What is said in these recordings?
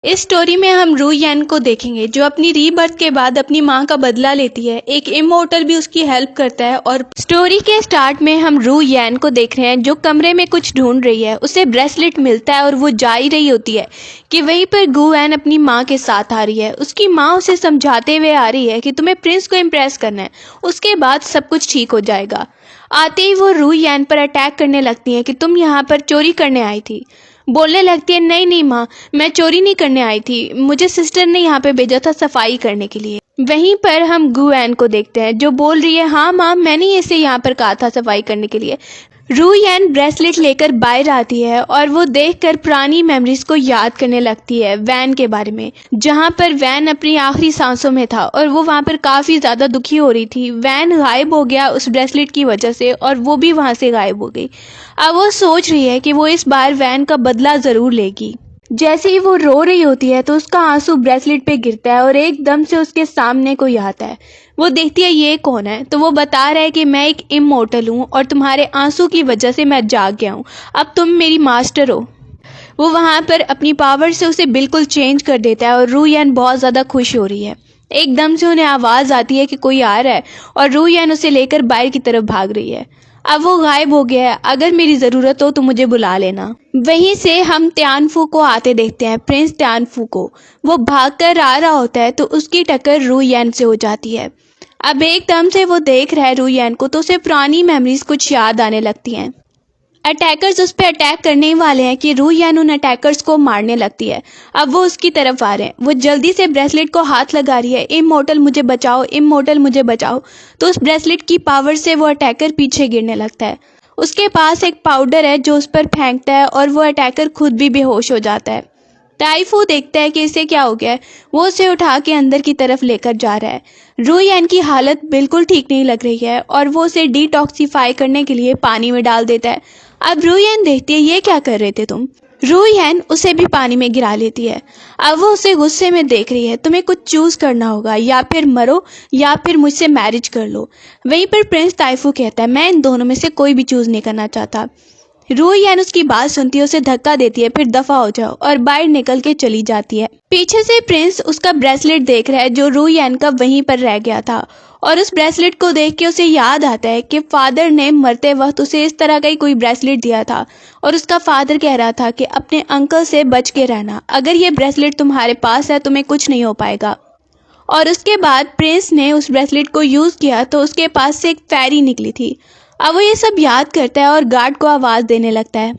इस स्टोरी में हम रू यन को देखेंगे जो अपनी रीबर्थ के बाद अपनी माँ का बदला लेती है। एक इमोर्टल भी उसकी हेल्प करता है और स्टोरी के स्टार्ट में हम रू यन को देख रहे हैं जो कमरे में कुछ ढूंढ रही है। उसे ब्रेसलेट मिलता है और वो जा ही रही होती है कि वहीं पर गु एन अपनी माँ के साथ आ रही है। उसकी माँ उसे समझाते हुए आ रही है कि तुम्हें प्रिंस को इम्प्रेस करना है, उसके बाद सब कुछ ठीक हो जाएगा। आते ही वो रू यन पर अटैक करने लगती है कि तुम यहाँ पर चोरी करने आई थी। बोलने लगती है नहीं नहीं माँ, मैं चोरी नहीं करने आई थी, मुझे सिस्टर ने यहाँ पे भेजा था सफाई करने के लिए। वहीं पर हम गु एन को देखते हैं जो बोल रही है हाँ माँ, मैंने इसे यहाँ पर कहा था सफाई करने के लिए। रू यन ब्रेसलेट लेकर बाहर आती है और वो देखकर पुरानी मेमोरीज को याद करने लगती है वैन के बारे में, जहाँ पर वैन अपनी आखिरी सांसों में था और वो वहाँ पर काफ़ी ज़्यादा दुखी हो रही थी। वैन गायब हो गया उस ब्रेसलेट की वजह से और वो भी वहाँ से गायब हो गई। अब वो सोच रही है कि वो इस बार वैन का बदला ज़रूर लेगी। जैसे ही वो रो रही होती है तो उसका आंसू ब्रेसलेट पे गिरता है और एकदम से उसके सामने कोई आता है। वो देखती है ये कौन है, तो वो बता रहा है कि मैं एक इमोर्टल हूँ और तुम्हारे आंसू की वजह से मैं जाग गया हूँ, अब तुम मेरी मास्टर हो। वो वहाँ पर अपनी पावर से उसे बिल्कुल चेंज कर देता है और रू यन बहुत ज़्यादा खुश हो रही है। एकदम से उन्हें आवाज़ आती है कि कोई आ रहा है और रू यन उसे लेकर बाहर की तरफ भाग रही है। अब वो गायब हो गया है, अगर मेरी ज़रूरत हो तो मुझे बुला लेना। वहीं से हम त्यानफू को आते देखते हैं, प्रिंस त्यानफू को। वो भागकर आ रहा होता है तो उसकी टक्कर रू यन से हो जाती है। अब एकदम से वो देख रहा है रू यन को तो उसे पुरानी मेमोरीज कुछ याद आने लगती हैं। अटैकर्स उस पर अटैक करने ही वाले हैं कि रू यन उन अटैकर्स को मारने लगती है। अब वो उसकी तरफ आ रहे हैं। वो जल्दी से ब्रेसलेट को हाथ लगा रही है, इमोर्टल मुझे बचाओ, इमोर्टल मुझे बचाओ। तो उस ब्रेसलेट की पावर से वो अटैकर पीछे गिरने लगता है। उसके पास एक पाउडर है जो उस पर फेंकता है और वो अटैकर खुद भी बेहोश हो जाता है। ताइफू देखता है कि इसे क्या हो गया है। वो उसे उठा के अंदर की तरफ लेकर जा रहा है। रू यन की हालत बिल्कुल ठीक नहीं लग रही है और वो उसे डिटॉक्सिफाई करने के लिए पानी में डाल देता है। अब रू यन देखती है ये क्या कर रहे थे तुम। रू यन उसे भी पानी में गिरा लेती है। अब वो उसे गुस्से में देख रही है। तुम्हें कुछ चूज करना होगा, या फिर मरो या फिर मुझसे मैरिज कर लो। वहीं पर प्रिंस ताइफू कहता है मैं इन दोनों में से कोई भी चूज नहीं करना चाहता। रू यन उसकी बात सुनती है, उसे धक्का देती है, फिर दफा हो जाओ और बाहर निकल के चली जाती है। पीछे से प्रिंस उसका ब्रेसलेट देख रहा है जो रू यन का वहीं पर रह गया था और उस ब्रेसलेट को देख के उसे याद आता है कि फादर ने मरते वक्त उसे इस तरह का ही कोई ब्रेसलेट दिया था और उसका फादर कह रहा था कि अपने अंकल से बच के रहना, अगर ये ब्रेसलेट तुम्हारे पास है तुम्हें कुछ नहीं हो पाएगा। और उसके बाद प्रिंस ने उस ब्रेसलेट को यूज़ किया तो उसके पास से एक फेरी निकली थी। अब वो ये सब याद करता है और गार्ड को आवाज़ देने लगता है।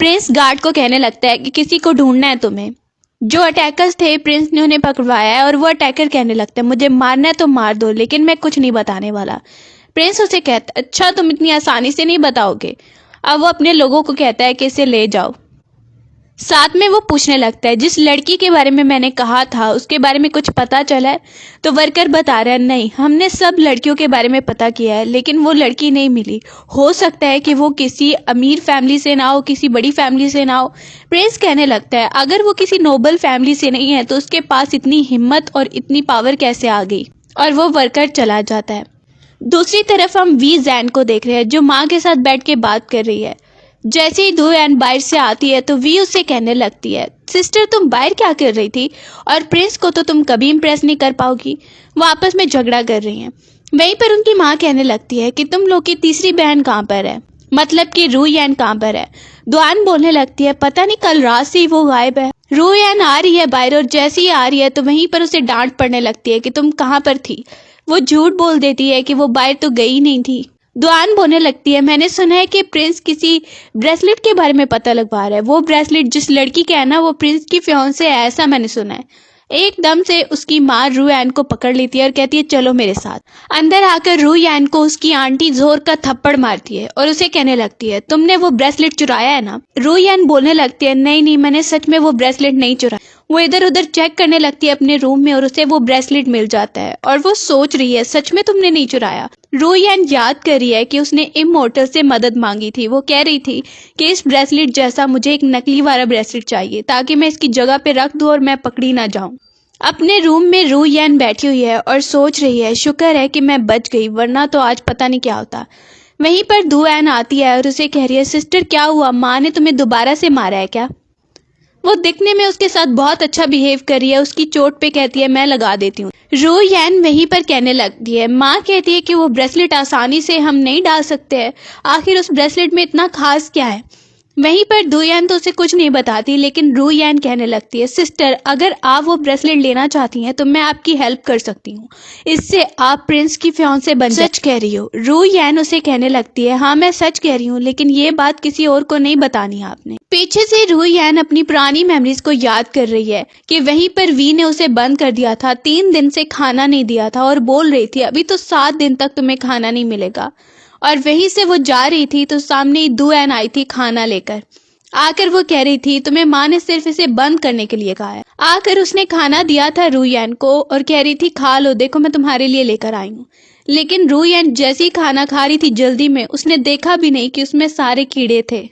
प्रिंस गार्ड को कहने लगता है कि किसी को ढूंढना है तुम्हें। जो अटैकर्स थे प्रिंस ने उन्हें पकड़वाया है और वो अटैकर कहने लगता है मुझे मारना है तो मार दो, लेकिन मैं कुछ नहीं बताने वाला। प्रिंस उसे कहता है अच्छा तुम इतनी आसानी से नहीं बताओगे। अब वो अपने लोगों को कहता है कि इसे ले जाओ। साथ में वो पूछने लगता है जिस लड़की के बारे में मैंने कहा था उसके बारे में कुछ पता चला है। तो वर्कर बता रहा है नहीं, हमने सब लड़कियों के बारे में पता किया है लेकिन वो लड़की नहीं मिली। हो सकता है कि वो किसी अमीर फैमिली से ना हो, किसी बड़ी फैमिली से ना हो। प्रिंस कहने लगता है अगर वो किसी नोबल फैमिली से नहीं है तो उसके पास इतनी हिम्मत और इतनी पावर कैसे आ गई। और वो वर्कर चला जाता है। दूसरी तरफ हम वी जैन को देख रहे हैं जो माँ के साथ बैठ के बात कर रही है। जैसे ही दो एन बाहर से आती है तो वी उससे कहने लगती है सिस्टर तुम बाहर क्या कर रही थी, और प्रिंस को तो तुम कभी इम्प्रेस नहीं कर पाओगी। वो आपस में झगड़ा कर रही हैं। वहीं पर उनकी माँ कहने लगती है कि तुम लोग की तीसरी बहन कहाँ पर है, मतलब कि रू यन कहाँ पर है। दुआन बोलने लगती है पता नहीं कल रात से ही वो गायब है। रू यन आ रही है बाहर और जैसे ही आ रही है तो वहीं पर उसे डांट पड़ने लगती है कि तुम कहाँ पर थी। वो झूठ बोल देती है कि वो बाहर तो गई नहीं थी। दुआन बोलने लगती है मैंने सुना है कि प्रिंस किसी ब्रेसलेट के बारे में पता लगवा रहा है। वो ब्रेसलेट जिस लड़की का है ना वो प्रिंस की फियांसे है, ऐसा मैंने सुना है। एकदम से उसकी माँ रू यन को पकड़ लेती है और कहती है चलो मेरे साथ। अंदर आकर रू यन को उसकी आंटी जोर का थप्पड़ मारती है और उसे कहने लगती है तुमने वो ब्रेसलेट चुराया है ना। रू यन बोलने लगती है नहीं नहीं, मैंने सच में वो ब्रेसलेट नहीं चुराया। वो इधर उधर चेक करने लगती है अपने रूम में और उसे वो ब्रेसलेट मिल जाता है और वो सोच रही है सच में तुमने नहीं चुराया। रू यन याद कर रही है कि उसने इमोर्टल से मदद मांगी थी। वो कह रही थी कि इस ब्रेसलेट जैसा मुझे एक नकली वाला ब्रेसलेट चाहिए ताकि मैं इसकी जगह पे रख दूं और मैं पकड़ी ना जाऊं। अपने रूम में रू यन बैठी हुई है और सोच रही है शुक्र है कि मैं बच गई, वरना तो आज पता नहीं क्या होता। वहीं पर दू एन आती है और उसे कह रही है सिस्टर क्या हुआ, माँ ने तुम्हें दोबारा से मारा है क्या। वो दिखने में उसके साथ बहुत अच्छा बिहेव कर रही है, उसकी चोट पे कहती है मैं लगा देती हूँ। रू यान वहीं पर कहने लगती है, माँ कहती है कि वो ब्रेसलेट आसानी से हम नहीं डाल सकते हैं, आखिर उस ब्रेसलेट में इतना खास क्या है। वहीं पर दू यान तो उसे कुछ नहीं बताती, लेकिन रू यान कहने लगती है, सिस्टर अगर आप वो ब्रेसलेट लेना चाहती हैं तो मैं आपकी हेल्प कर सकती हूँ, इससे आप प्रिंस की फियांसे बन जाए। सच कह रही हो? रू यान उसे कहने लगती है, हाँ मैं सच कह रही हूँ, लेकिन ये बात किसी और को नहीं बतानी आपने। पीछे से रू यान अपनी पुरानी मेमोरीज को याद कर रही है कि वहीं पर वी ने उसे बंद कर दिया था, 3 दिन से खाना नहीं दिया था और बोल रही थी अभी तो 7 दिन तक तुम्हें खाना नहीं मिलेगा। और वहीं से वो जा रही थी तो सामने दू यान आई थी खाना लेकर। आकर वो कह रही थी तुम्हें माँ ने सिर्फ इसे बंद करने के लिए कहा है। आकर उसने खाना दिया था रू यान को और कह रही थी खा लो, देखो मैं तुम्हारे लिए लेकर आई हूँ। लेकिन रू यान जैसे ही खाना खा रही थी जल्दी में, उसने देखा भी नहीं कि उसमें सारे कीड़े थे।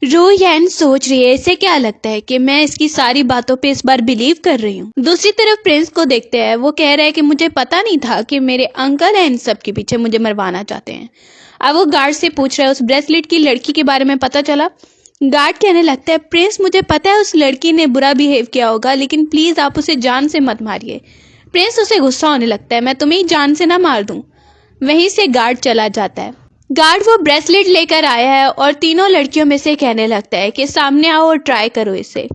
रू यान सोच रही है इसे क्या लगता है कि मैं इसकी सारी बातों पे इस बार बिलीव कर रही हूँ। दूसरी तरफ प्रिंस को देखते हैं, वो कह रहा है कि मुझे पता नहीं था कि मेरे अंकल हैं इन सब के पीछे, मुझे मरवाना चाहते हैं। अब वो गार्ड से पूछ रहा है उस ब्रेसलेट की लड़की के बारे में पता चला। गार्ड कहने लगता है प्रिंस मुझे पता है उस लड़की ने बुरा बिहेव किया होगा, लेकिन प्लीज आप उसे जान से मत मारिए। प्रिंस उसे गुस्सा होने लगता है, मैं तुम्हें जान से ना मार दूं। वहीं से गार्ड चला जाता है। गार्ड वो ब्रेसलेट लेकर आया है और तीनों लड़कियों में से कहने लगता है कि सामने आओ और ट्राई करो इसे।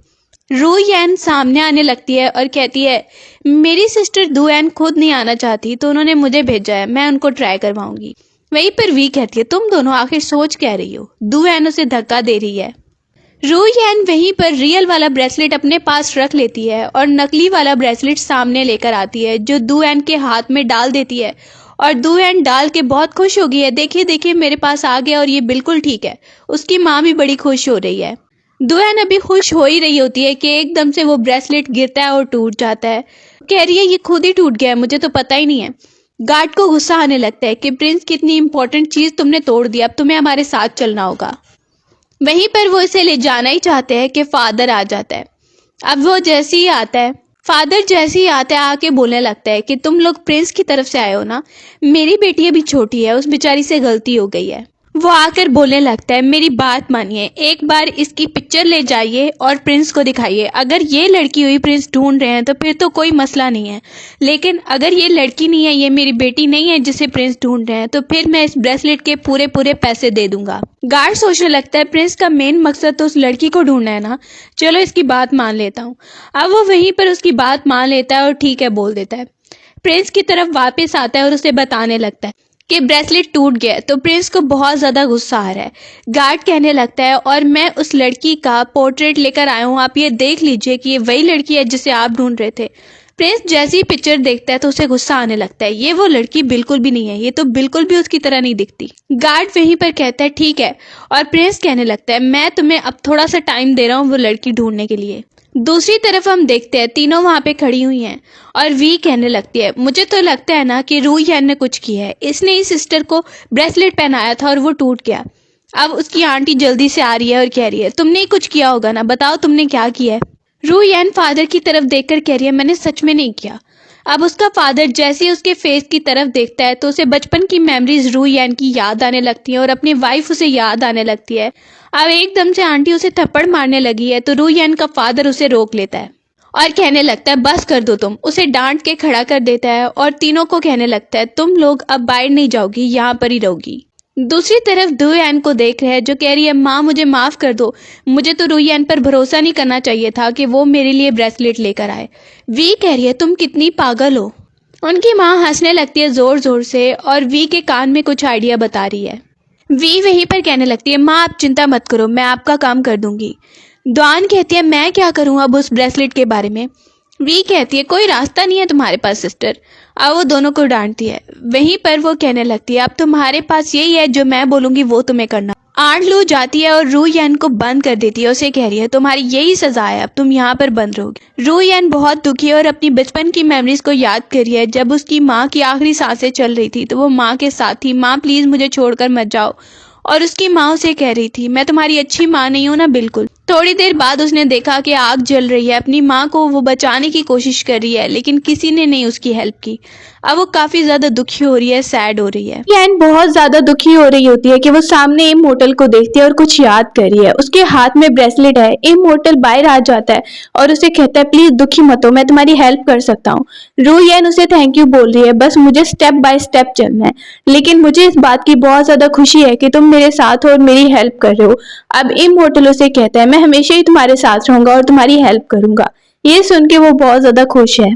रू यान सामने आने लगती है और कहती है मेरी सिस्टर दू यान खुद नहीं आना चाहती तो उन्होंने मुझे भेजा है, मैं उनको ट्राई करवाऊंगी। वहीं पर वी कहती है तुम दोनों आखिर सोच कह रही हो। दू यान उसे धक्का दे रही है। रू यान वहीं पर रियल वाला ब्रेसलेट अपने पास रख लेती है और नकली वाला ब्रेसलेट सामने लेकर आती है, जो दू यान के हाथ में डाल देती है। और दू यान डाल के बहुत खुश हो गई है, देखिए देखिए मेरे पास आ गया और ये बिल्कुल ठीक है। उसकी माँ भी बड़ी खुश हो रही है। दू यान अभी खुश हो ही रही होती है कि एकदम से वो ब्रेसलेट गिरता है और टूट जाता है। कह रही है ये खुद ही टूट गया है, मुझे तो पता ही नहीं है। गार्ड को गुस्सा आने लगता है कि प्रिंस कितनी इंपॉर्टेंट चीज तुमने तोड़ दी, अब तुम्हें हमारे साथ चलना होगा। वहीं पर वो इसे ले जाना ही चाहते हैं कि फादर आ जाता है। अब वो जैसे ही आता है, फादर जैसे ही आता है आके बोलने लगता है कि तुम लोग प्रिंस की तरफ से आए हो ना, मेरी बेटी अभी छोटी है, उस बेचारी से गलती हो गई है। वो आकर बोलने लगता है मेरी बात मानिए, एक बार इसकी पिक्चर ले जाइए और प्रिंस को दिखाइए। अगर ये लड़की हुई प्रिंस ढूंढ रहे हैं तो फिर तो कोई मसला नहीं है, लेकिन अगर ये लड़की नहीं है, ये मेरी बेटी नहीं है जिसे प्रिंस ढूंढ रहे हैं, तो फिर मैं इस ब्रेसलेट के पूरे पूरे पैसे दे दूंगा। गार्ड सोचने लगता है प्रिंस का मेन मकसद तो उस लड़की को ढूंढना है ना, चलो इसकी बात मान लेता हूँ। अब वो वहीं पर उसकी बात मान लेता है और ठीक है बोल देता है। प्रिंस की तरफ वापस आता है और उसे बताने लगता है कि ब्रेसलेट टूट गया। तो प्रिंस को बहुत ज्यादा गुस्सा आ रहा है। गार्ड कहने लगता है और मैं उस लड़की का पोर्ट्रेट लेकर आया हूँ, आप ये देख लीजिए कि ये वही लड़की है जिसे आप ढूंढ रहे थे। प्रिंस जैसी पिक्चर देखता है तो उसे गुस्सा आने लगता है, ये वो लड़की बिल्कुल भी नहीं है, ये तो बिल्कुल भी उसकी तरह नहीं दिखती। गार्ड वहीं पर कहता है ठीक है, और प्रिंस कहने लगता है मैं तुम्हें अब थोड़ा सा टाइम दे रहा हूँ वो लड़की ढूंढने के लिए। दूसरी तरफ हम देखते हैं तीनों वहां पे खड़ी हुई हैं और वी कहने लगती है मुझे तो लगता है ना कि रू यान ने कुछ किया है, इसने ही सिस्टर को ब्रेसलेट पहनाया था और वो टूट गया। अब उसकी आंटी जल्दी से आ रही है और कह रही है तुमने ही कुछ किया होगा ना, बताओ तुमने क्या किया है। रू यान फादर की तरफ देखकर कह रही है मैंने सच में नहीं किया। अब उसका फादर जैसे ही उसके फेस की तरफ देखता है तो उसे बचपन की मेमोरीज रू यान की याद आने लगती है और अपनी वाइफ उसे याद आने लगती है। अब एकदम से आंटी उसे थप्पड़ मारने लगी है तो रू यान का फादर उसे रोक लेता है और कहने लगता है बस कर दो तुम। उसे डांट के खड़ा कर देता है और तीनों को कहने लगता है तुम लोग अब बाहर नहीं जाओगी, यहाँ पर ही रहोगी। दूसरी तरफ दू यान को देख रहे हैं जो कह रही है माँ मुझे माफ कर दो, मुझे तो रू यान पर भरोसा नहीं करना चाहिए था कि वो मेरे लिए ब्रेसलेट लेकर आए। वी कह रही है तुम कितनी पागल हो। उनकी माँ हंसने लगती है जोर जोर से और वी के कान में कुछ आइडिया बता रही है। वी वहीं पर कहने लगती है माँ आप चिंता मत करो, मैं आपका काम कर दूंगी। द्वान कहती है मैं क्या करूँ अब उस ब्रेसलेट के बारे में। वी कहती है कोई रास्ता नहीं है तुम्हारे पास सिस्टर। अब वो दोनों को डांटती है। वहीं पर वो कहने लगती है अब तुम्हारे पास यही है, जो मैं बोलूंगी वो तुम्हें करना। आंट लू जाती है और रू यान को बंद कर देती है। उसे कह रही है तुम्हारी यही सजा है, अब तुम यहाँ पर बंद रहोगी। रू यान बहुत दुखी है और अपनी बचपन की मेमोरीज को याद कर रही है। जब उसकी माँ की आखिरी सांसें चल रही थी तो वो माँ के साथ थी, माँ प्लीज मुझे छोड़कर मत जाओ। और उसकी माँ उसे कह रही थी मैं तुम्हारी अच्छी माँ नहीं हूँ ना बिल्कुल। थोड़ी देर बाद उसने देखा कि आग जल रही है। अपनी माँ को वो बचाने की कोशिश कर रही है लेकिन किसी ने नहीं उसकी हेल्प की। अब वो काफी ज्यादा दुखी हो रही है, सैड हो रही है। एन बहुत ज्यादा दुखी हो रही होती है कि वो सामने इमोर्टल को देखती है और कुछ याद कर रही है। उसके हाथ में ब्रेसलेट है। इमोर्टल बाहर आ जाता है और उसे कहता है प्लीज दुखी मत हो, मैं तुम्हारी हेल्प कर सकता हूँ। रूयन उसे थैंक यू बोल रही है, बस मुझे स्टेप बाय स्टेप चलना है, लेकिन मुझे इस बात की बहुत ज्यादा खुशी है कि तुम मेरे साथ हो और मेरी हेल्प कर रहे हो। अब इमोर्टल उसे कहता है मैं हमेशा ही तुम्हारे साथ रहूंगा और तुम्हारी हेल्प करूंगा। ये सुन के वो बहुत ज्यादा खुश है।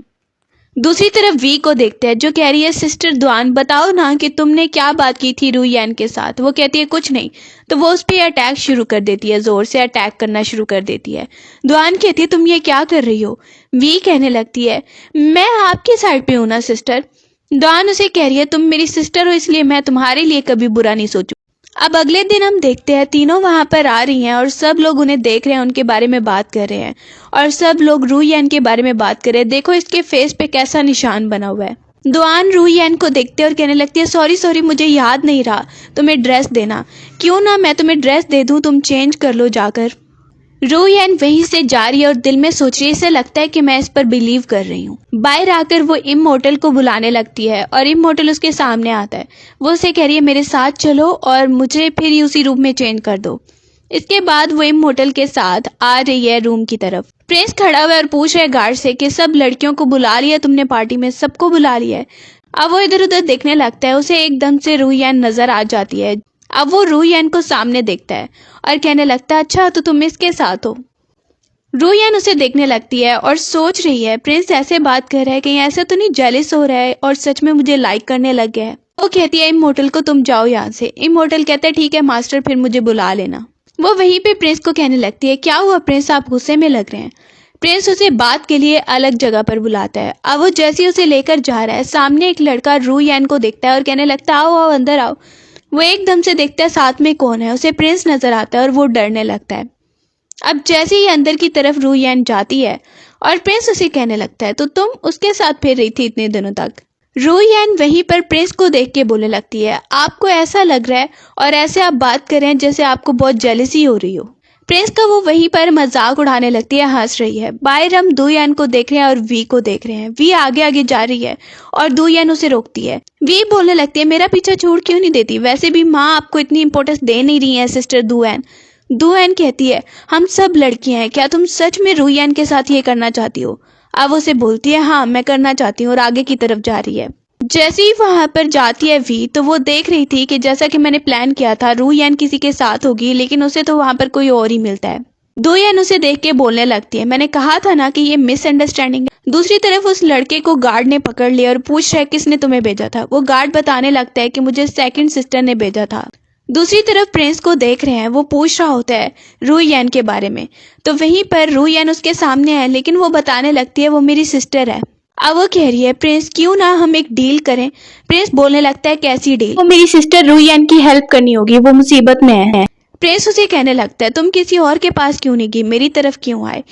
दूसरी तरफ वी को देखते हैं जो कह रही है सिस्टर दुआन बताओ ना कि तुमने क्या बात की थी रूयन के साथ। वो कहती है कुछ नहीं। तो वो उस पर अटैक शुरू कर देती है, जोर से अटैक करना शुरू कर देती है। दुआन कहती है तुम ये क्या कर रही हो। वी कहने लगती है मैं आपकी साइड पे हूं ना सिस्टर। दुआन उसे कह रही है तुम मेरी सिस्टर हो इसलिए मैं तुम्हारे लिए कभी बुरा नहीं सोचू। अब अगले दिन हम देखते हैं तीनों वहां पर आ रही हैं और सब लोग उन्हें देख रहे हैं, उनके बारे में बात कर रहे हैं और सब लोग रूयन के बारे में बात कर रहे हैं। देखो इसके फेस पे कैसा निशान बना हुआ है। दुआन रूयन को देखते और कहने लगती है सॉरी सॉरी मुझे याद नहीं रहा, तुम्हें ड्रेस देना। क्यों ना मैं तुम्हें ड्रेस दे दूं, तुम चेंज कर लो जाकर। रूयन वहीं से जा रही है और दिल में सोच रही है इसे लगता है कि मैं इस पर बिलीव कर रही हूँ। बाहर आकर वो इमोर्टल को बुलाने लगती है और इमोर्टल उसके सामने आता है। वो उसे कह रही है मेरे साथ चलो और मुझे फिर उसी रूम में चेंज कर दो। इसके बाद वो इमोर्टल के साथ आ रही है रूम की तरफ। प्रिंस खड़ा हुआ है और पूछ रहा है गार्ड से कि सब लड़कियों को बुला लिया तुमने, पार्टी में सबको बुला लिया है। अब वो इधर उधर देखने लगता है, उसे एकदम से रूयन नजर आ जाती है। अब वो रूयन को सामने देखता है और कहने लगता है अच्छा तो तुम इसके साथ हो। रूयन उसे देखने लगती है और सोच रही है प्रिंस ऐसे बात कर रहा है कहीं ऐसा तो नहीं जेलिस हो रहा है और सच में मुझे लाइक करने लग गया है। वो कहती है इमोर्टल को तुम जाओ यहाँ से। इमोर्टल कहता है ठीक है मास्टर, फिर मुझे बुला लेना। वो वहीं पे प्रिंस को कहने लगती है क्या हुआ प्रिंस, आप गुस्से में लग रहे हैं। प्रिंस उसे बात के लिए अलग जगह पर बुलाता है। अब वो जैसे उसे लेकर जा रहा है सामने एक लड़का रूयन को देखता है और कहने लगता है आओ आओ अंदर आओ। वो एकदम से देखता है साथ में कौन है, उसे प्रिंस नजर आता है और वो डरने लगता है। अब जैसे ही अंदर की तरफ रूयन जाती है और प्रिंस उसे कहने लगता है तो तुम उसके साथ फिर रही थी इतने दिनों तक। रूयन वहीं पर प्रिंस को देख के बोलने लगती है आपको ऐसा लग रहा है और ऐसे आप बात कर रहे हैं जैसे आपको बहुत जेलसी हो रही हो। प्रिंस का वो वहीं पर मजाक उड़ाने लगती है, हंस रही है। बाहर हम दुयन को देख रहे हैं और वी को देख रहे हैं। वी आगे आगे जा रही है और दुयन उसे रोकती है। वी बोलने लगती है मेरा पीछा छोड़ क्यों नहीं देती, वैसे भी माँ आपको इतनी इंपॉर्टेंस दे नहीं रही है सिस्टर दुयन। दुयन कहती है हम सब लड़कियां हैं, क्या तुम सच में रूयन के साथ ये करना चाहती हो। अब उसे बोलती है हाँ मैं करना चाहती हूँ और आगे की तरफ जा रही है। जैसे ही वहां पर जाती है वी तो वो देख रही थी कि जैसा कि मैंने प्लान किया था रूयन किसी के साथ होगी लेकिन उसे तो वहां पर कोई और ही मिलता है। दुयन उसे देख के बोलने लगती है मैंने कहा था ना कि ये मिसअंडरस्टैंडिंग है। दूसरी तरफ उस लड़के को गार्ड ने पकड़ लिया और पूछ रहा है किसने तुम्हें भेजा था। वो गार्ड बताने लगता है कि मुझे सेकंड सिस्टर ने भेजा था। दूसरी तरफ प्रिंस को देख रहे हैं, वो पूछ रहा होता है रूयन के बारे में। तो वहीं पर रूयन उसके सामने है लेकिन वो बताने लगती है वो मेरी सिस्टर है। अब वो कह रही है प्रिंस क्यों ना हम एक डील करें। प्रिंस बोलने लगता है कैसी डील। वो मेरी सिस्टर रूयन की हेल्प करनी होगी, वो मुसीबत में है। प्रिंस उसे कहने लगता है तुम किसी और के पास क्यों नहीं गई, मेरी तरफ क्यों आए।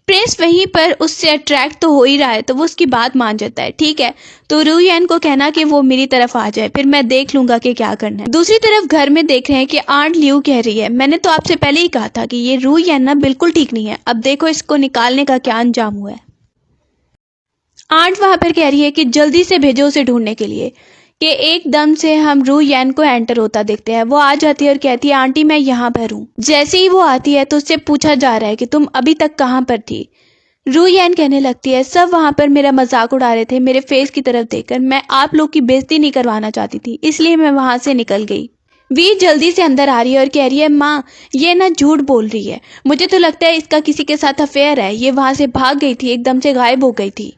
प्रिंस वहीं पर उससे अट्रैक्ट तो हो ही रहा है तो वो उसकी बात मान जाता है। ठीक है तो रूयन को कहना कि वो मेरी तरफ आ जाए, फिर मैं देख लूंगा कि क्या करना है। दूसरी तरफ घर में देख रहे हैं कि आंट लियू कह रही है मैंने तो आपसे पहले ही कहा था कि ये रूयन ना बिल्कुल ठीक नहीं है, अब देखो इसको निकालने का क्या अंजाम हुआ है। आंट वहां पर कह रही है कि जल्दी से भेजो उसे ढूंढने के लिए। कि एकदम से हम रूयन को एंटर होता देखते हैं। वो आ जाती है और कहती है आंटी मैं यहाँ पर हूँ। जैसे ही वो आती है तो उससे पूछा जा रहा है कि तुम अभी तक कहाँ पर थी। रूयन कहने लगती है सब वहां पर मेरा मजाक उड़ा रहे थे, मेरे फेस की तरफ देखकर मैं आप लोग की बेइज्जती नहीं करवाना चाहती थी इसलिए मैं वहां से निकल गई। वी जल्दी से अंदर आ रही है और कह रही है माँ ये ना झूठ बोल रही है, मुझे तो लगता है इसका किसी के साथ अफेयर है, ये वहां से भाग गई थी, एकदम से गायब हो गई थी।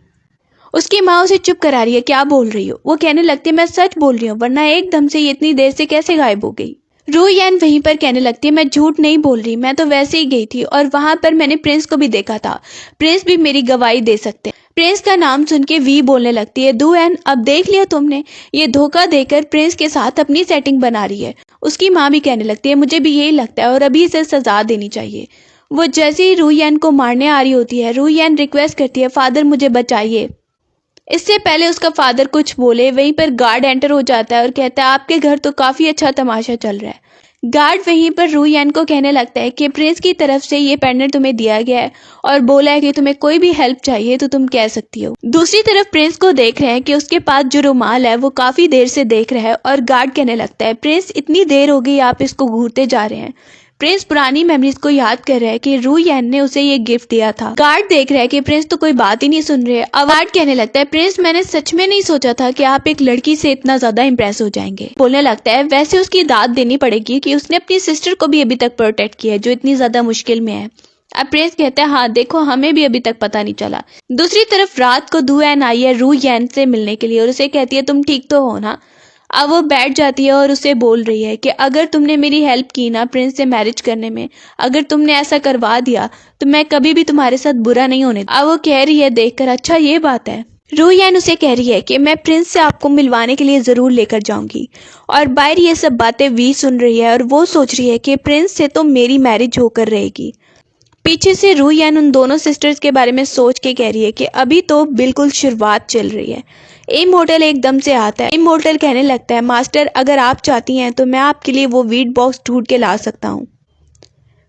उसकी माँ उसे चुप करा रही है क्या बोल रही हो। वो कहने लगती है मैं सच बोल रही हूँ, वरना एकदम से ये इतनी देर से कैसे गायब हो गई। रूयन वहीं पर कहने लगती है मैं झूठ नहीं बोल रही, मैं तो वैसे ही गई थी और वहां पर मैंने प्रिंस को भी देखा था, प्रिंस भी मेरी गवाही दे सकते हैं। प्रिंस का नाम सुन के वी बोलने लगती है दुयन अब देख लिया तुमने, ये धोखा देकर प्रिंस के साथ अपनी सेटिंग बना रही है। उसकी माँ भी कहने लगती है मुझे भी यही लगता है और अभी इसे सजा देनी चाहिए। वो जैसे ही रूयन को मारने आ रही होती है रूयन रिक्वेस्ट करती है फादर मुझे बचाइए। इससे पहले उसका फादर कुछ बोले वहीं पर गार्ड एंटर हो जाता है और कहता है आपके घर तो काफी अच्छा तमाशा चल रहा है, गार्ड वहीं पर रू यान को कहने लगता है कि प्रिंस की तरफ से ये पेंडेंट तुम्हें दिया गया है और बोला है कि तुम्हें कोई भी हेल्प चाहिए तो तुम कह सकती हो। दूसरी तरफ प्रिंस को देख रहे हैं कि उसके पास जो रुमाल है वो काफी देर से देख रहा है और गार्ड कहने लगता है प्रिंस इतनी देर हो गई आप इसको घूरते जा रहे हैं। प्रिंस पुरानी मेमोरीज को याद कर रहा है कि रू यान ने उसे ये गिफ्ट दिया था। गार्ड देख रहा है कि प्रिंस तो कोई बात ही नहीं सुन रहे। अब गार्ड कहने लगता है प्रिंस मैंने सच में नहीं सोचा था कि आप एक लड़की से इतना ज्यादा इंप्रेस हो जाएंगे। बोलने लगता है वैसे उसकी दाद देनी पड़ेगी कि उसने अपनी सिस्टर को भी अभी तक प्रोटेक्ट किया है जो इतनी ज्यादा मुश्किल में है। अब प्रिंस कहता है हाँ देखो हमें भी अभी तक पता नहीं चला। दूसरी तरफ रात को दू एन आई है रू यान से मिलने के लिए और उसे कहती है तुम ठीक तो हो ना। अब वो बैठ जाती है और उसे बोल रही है कि अगर तुमने मेरी हेल्प की ना प्रिंस से मैरिज करने में, अगर तुमने ऐसा करवा दिया तो मैं कभी भी तुम्हारे साथ बुरा नहीं होने। अब वो कह रही है देखकर अच्छा ये बात है। रू यान उसे कह रही है कि मैं प्रिंस से आपको मिलवाने के लिए जरूर लेकर जाऊंगी। और बाहर ये सब बातें वी सुन रही है और वो सोच रही है कि प्रिंस से तो मेरी मैरिज होकर रहेगी। पीछे से रू यान उन दोनों सिस्टर्स के बारे में सोच के कह रही है कि अभी तो बिल्कुल शुरुआत चल रही है। इमोर्टल एकदम से आता है। इमोर्टल कहने लगता है मास्टर अगर आप चाहती हैं तो मैं आपके लिए वो वीट बॉक्स ढूंढ के ला सकता हूँ।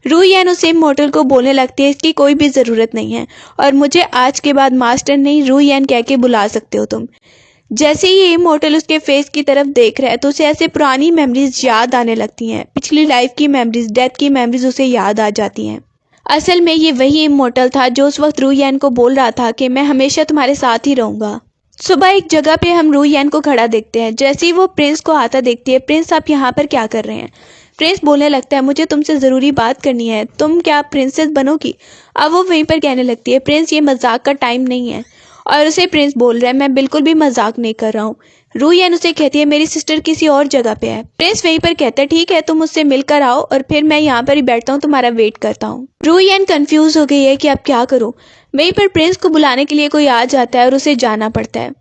रू यान उस इमोर्टल को बोलने लगती है इसकी कोई भी जरूरत नहीं है और मुझे आज के बाद मास्टर नहीं रू यान कह के बुला सकते हो तुम। जैसे ही ये इमोर्टल उसके फेस की तरफ देख रहा है तो उसे ऐसे पुरानी मेमोरीज याद आने लगती हैं। पिछली लाइफ की मेमोरीज, डेथ की मेमोरीज उसे याद आ जाती हैं। असल में ये वही इमोर्टल था जो उस वक्त रू यान को बोल रहा था कि मैं हमेशा तुम्हारे साथ ही रहूंगा। सुबह एक जगह पे हम रू यान को खड़ा देखते हैं। जैसे ही वो प्रिंस को आता देखती है प्रिंस आप यहाँ पर क्या कर रहे हैं। प्रिंस बोलने लगता है मुझे तुमसे ज़रूरी बात करनी है, तुम क्या प्रिंसेस बनोगी। अब वो वहीं पर कहने लगती है प्रिंस ये मजाक का टाइम नहीं है। और उसे प्रिंस बोल रहा है मैं बिल्कुल भी मजाक नहीं कर रहा हूँ। रू यान उसे कहती है मेरी सिस्टर किसी और जगह पे है। प्रिंस वहीं पर कहता है ठीक है तुम उससे मिलकर आओ और फिर मैं यहाँ पर ही बैठता हूँ तुम्हारा वेट करता हूँ। रू यान कंफ्यूज हो गई है कि अब क्या करूँ। वहीं पर प्रिंस को बुलाने के लिए कोई आ जाता है और उसे जाना पड़ता है।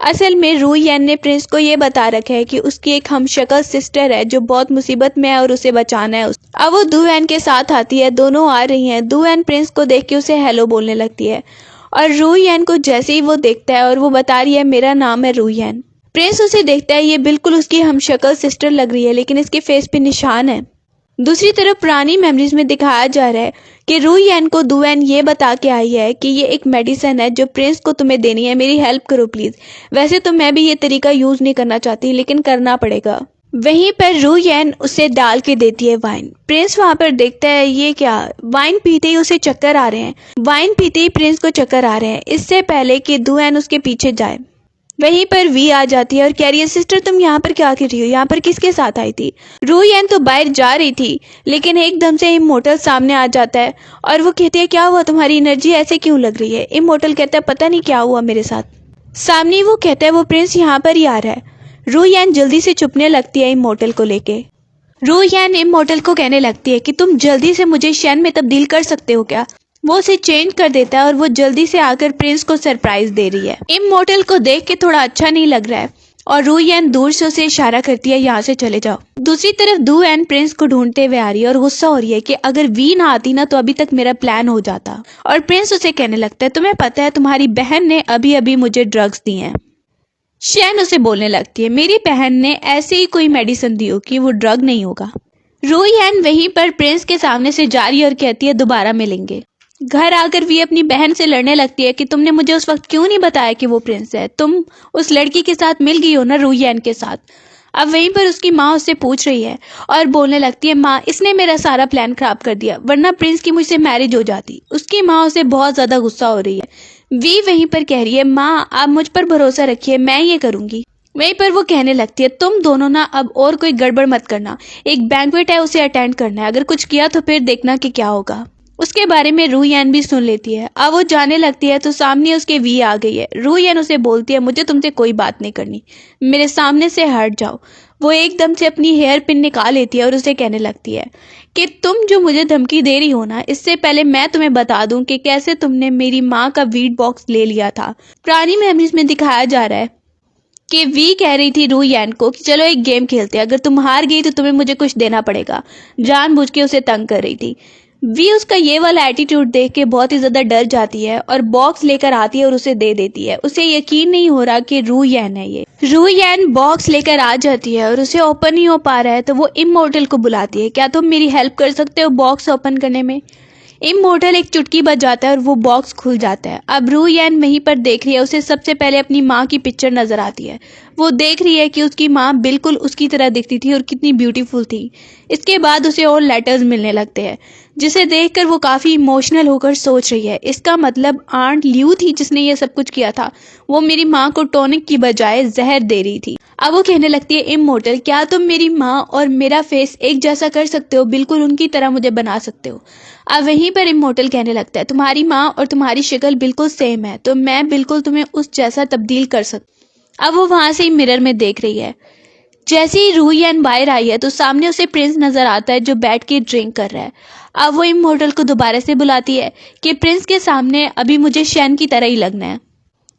असल में रू यान ने प्रिंस को ये बता रखा है कि उसकी एक हमशक्ल सिस्टर है जो बहुत मुसीबत में है और उसे बचाना है। अब वो दू एन के साथ आती है, दोनों आ रही हैं। दू एन प्रिंस को देख के उसे हेलो बोलने लगती है और रू यान को जैसे ही वो देखता है और वो बता रही है मेरा नाम है रू यान। प्रिंस उसे देखता है ये बिल्कुल उसकी हमशक्ल सिस्टर लग रही है लेकिन इसके फेस पे निशान है। दूसरी तरफ पुरानी मेमोरीज में दिखाया जा रहा है कि रू यान को दू एन ये बता के आई है कि ये एक मेडिसिन है जो प्रिंस को तुम्हें देनी है, मेरी हेल्प करो प्लीज। वैसे तो मैं भी ये तरीका यूज नहीं करना चाहती लेकिन करना पड़ेगा। वहीं पर रू यान उसे डाल के देती है वाइन। प्रिंस वहां पर देखता है ये क्या। वाइन पीते ही उसे चक्कर आ रहे हैं। वाइन पीते ही प्रिंस को चक्कर आ रहे हैं इससे पहले कि दू एन उसके पीछे जाए। वहीं पर वी आ जाती है और कह रही है सिस्टर तुम यहाँ पर क्या कर रही हो, यहाँ पर किसके साथ आई थी। रू यान तो बाहर जा रही थी लेकिन एकदम से इमोर्टल सामने आ जाता है और वो कहती है क्या हुआ तुम्हारी एनर्जी ऐसे क्यों लग रही है। इमोर्टल कहता है पता नहीं क्या हुआ मेरे साथ। सामने वो कहता है वो प्रिंस यहाँ पर ही आ रहा है। रू यान जल्दी से चुपने लगती है इमोर्टल को लेके। रू यान इमोर्टल को कहने लगती है कि तुम जल्दी से मुझे शैन में तब्दील कर सकते हो क्या। वो उसे चेंज कर देता है और वो जल्दी से आकर प्रिंस को सरप्राइज दे रही है। इमोर्टल को देख के थोड़ा अच्छा नहीं लग रहा है और रू यान दूर से उसे इशारा करती है यहाँ से चले जाओ। दूसरी तरफ दू एन प्रिंस को ढूंढते हुए आ रही है और गुस्सा हो रही है कि अगर वी ना आती ना तो अभी तक मेरा प्लान हो जाता। और प्रिंस उसे कहने लगता है तुम्हें पता है तुम्हारी बहन ने अभी अभी मुझे ड्रग्स दी हैं। शैन उसे बोलने लगती है मेरी बहन ने ऐसे ही कोई मेडिसिन दी हो कि वो ड्रग नहीं होगा। रू यान वहीं पर प्रिंस के सामने से जा रही है और कहती है दोबारा मिलेंगे। घर आकर वी अपनी बहन से लड़ने लगती है कि तुमने मुझे उस वक्त क्यों नहीं बताया कि वो प्रिंस है, तुम उस लड़की के साथ मिल गई हो ना रू यान के साथ। अब वहीं पर उसकी माँ उससे पूछ रही है और बोलने लगती है माँ इसने मेरा सारा प्लान खराब कर दिया वरना प्रिंस की मुझसे मैरिज हो जाती। उसकी माँ उसे बहुत ज्यादा गुस्सा हो रही है। वी वहीं पर कह रही है माँ आप मुझ पर भरोसा रखिए मैं ये करूंगी। वहीं पर वो कहने लगती है तुम दोनों ना अब और कोई गड़बड़ मत करना, एक बैंक्वेट है उसे अटेंड करना है, अगर कुछ किया तो फिर देखना कि क्या होगा। उसके बारे में रू यान भी सुन लेती है। अब वो जाने लगती है तो सामने उसके वी आ गई है। रू यान उसे बोलती है मुझे तुमसे कोई बात नहीं करनी, मेरे सामने से हट जाओ। वो एकदम से अपनी हेयर पिन निकाल लेती है और उसे कहने लगती है कि तुम जो मुझे धमकी दे रही हो ना इससे पहले मैं तुम्हें बता दूं कि कैसे तुमने मेरी माँ का वीट बॉक्स ले लिया था। पुरानी मेमोरीज में दिखाया जा रहा है कि वी कह रही थी रू यान को कि चलो एक गेम खेलते हैं, अगर तुम हार गई तो तुम्हें मुझे कुछ देना पड़ेगा। जानबूझ के उसे तंग कर रही थी। वी उसका ये वाला एटीट्यूड देख के बहुत ही ज्यादा डर जाती है और बॉक्स लेकर आती है और उसे दे देती है। उसे यकीन नहीं हो रहा कि रू यैन है ये। रू यैन बॉक्स लेकर आ जाती है और उसे ओपन नहीं हो पा रहा है तो वो इमोर्टल को बुलाती है, क्या तुम मेरी हेल्प कर सकते हो बॉक्स ओपन करने में। इमोर्टल एक चुटकी बजाता है और वो बॉक्स खुल जाता है। अब रू यैन वहीं पर देख रही है, उसे सबसे पहले अपनी माँ की पिक्चर नजर आती है। वो देख रही है कि उसकी माँ बिल्कुल उसकी तरह दिखती थी और कितनी ब्यूटीफुल थी। इसके बाद उसे और लेटर्स मिलने लगते हैं जिसे देखकर वो काफी इमोशनल होकर सोच रही है, इसका मतलब आंट ल्यू थी जिसने ये सब कुछ किया था। वो मेरी माँ को टॉनिक की बजाय जहर दे रही थी। अब वो कहने लगती है, इमोर्टल क्या तुम मेरी माँ और मेरा फेस एक जैसा कर सकते हो, बिल्कुल उनकी तरह मुझे बना सकते हो। अब वहीं पर इमोर्टल कहने लगता है, तुम्हारी माँ और तुम्हारी शक्ल बिल्कुल सेम है तो मैं बिल्कुल तुम्हें उस जैसा तब्दील कर सकता। अब वो वहां से मिरर में देख रही है। जैसे ही रू यैन बाहर आई है तो सामने उसे प्रिंस नजर आता है जो बैठ के ड्रिंक कर रहा है। अब वो इमोर्टल को दोबारा से बुलाती है कि प्रिंस के सामने अभी मुझे शैन की तरह ही लगना है।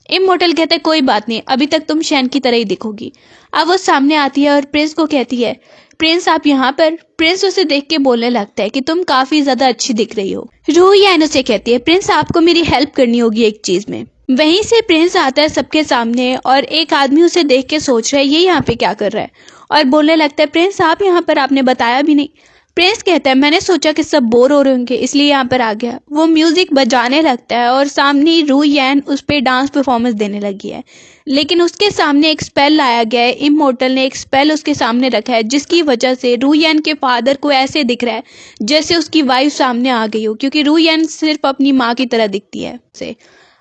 इमोर्टल कहता है, कोई बात नहीं, अभी तक तुम शैन की तरह ही दिखोगी। अब वो सामने आती है और प्रिंस को कहती है, प्रिंस आप यहाँ पर। प्रिंस उसे देख के बोलने लगता है कि तुम काफी ज्यादा अच्छी दिख रही हो। रू यैन उसे कहती है, प्रिंस आपको मेरी हेल्प करनी होगी एक चीज में। वहीं से प्रिंस आता है सबके सामने और एक आदमी उसे देख के सोच रहा है ये यहाँ पे क्या कर रहा है, और बोलने लगता है, प्रिंस आप यहाँ पर, आपने बताया भी नहीं। प्रिंस कहता है, मैंने सोचा कि सब बोर हो रहे होंगे इसलिए यहाँ पर आ गया। वो म्यूजिक बजाने लगता है और सामने रू यैन उस पर डांस परफॉर्मेंस देने लगी है, लेकिन उसके सामने एक स्पेल लाया गया है। इमोर्टल ने एक स्पेल उसके सामने रखा है जिसकी वजह से रू यैन के फादर को ऐसे दिख रहा है जैसे उसकी वाइफ सामने आ गई हो, क्योंकि रू यैन सिर्फ अपनी माँ की तरह दिखती है उसे।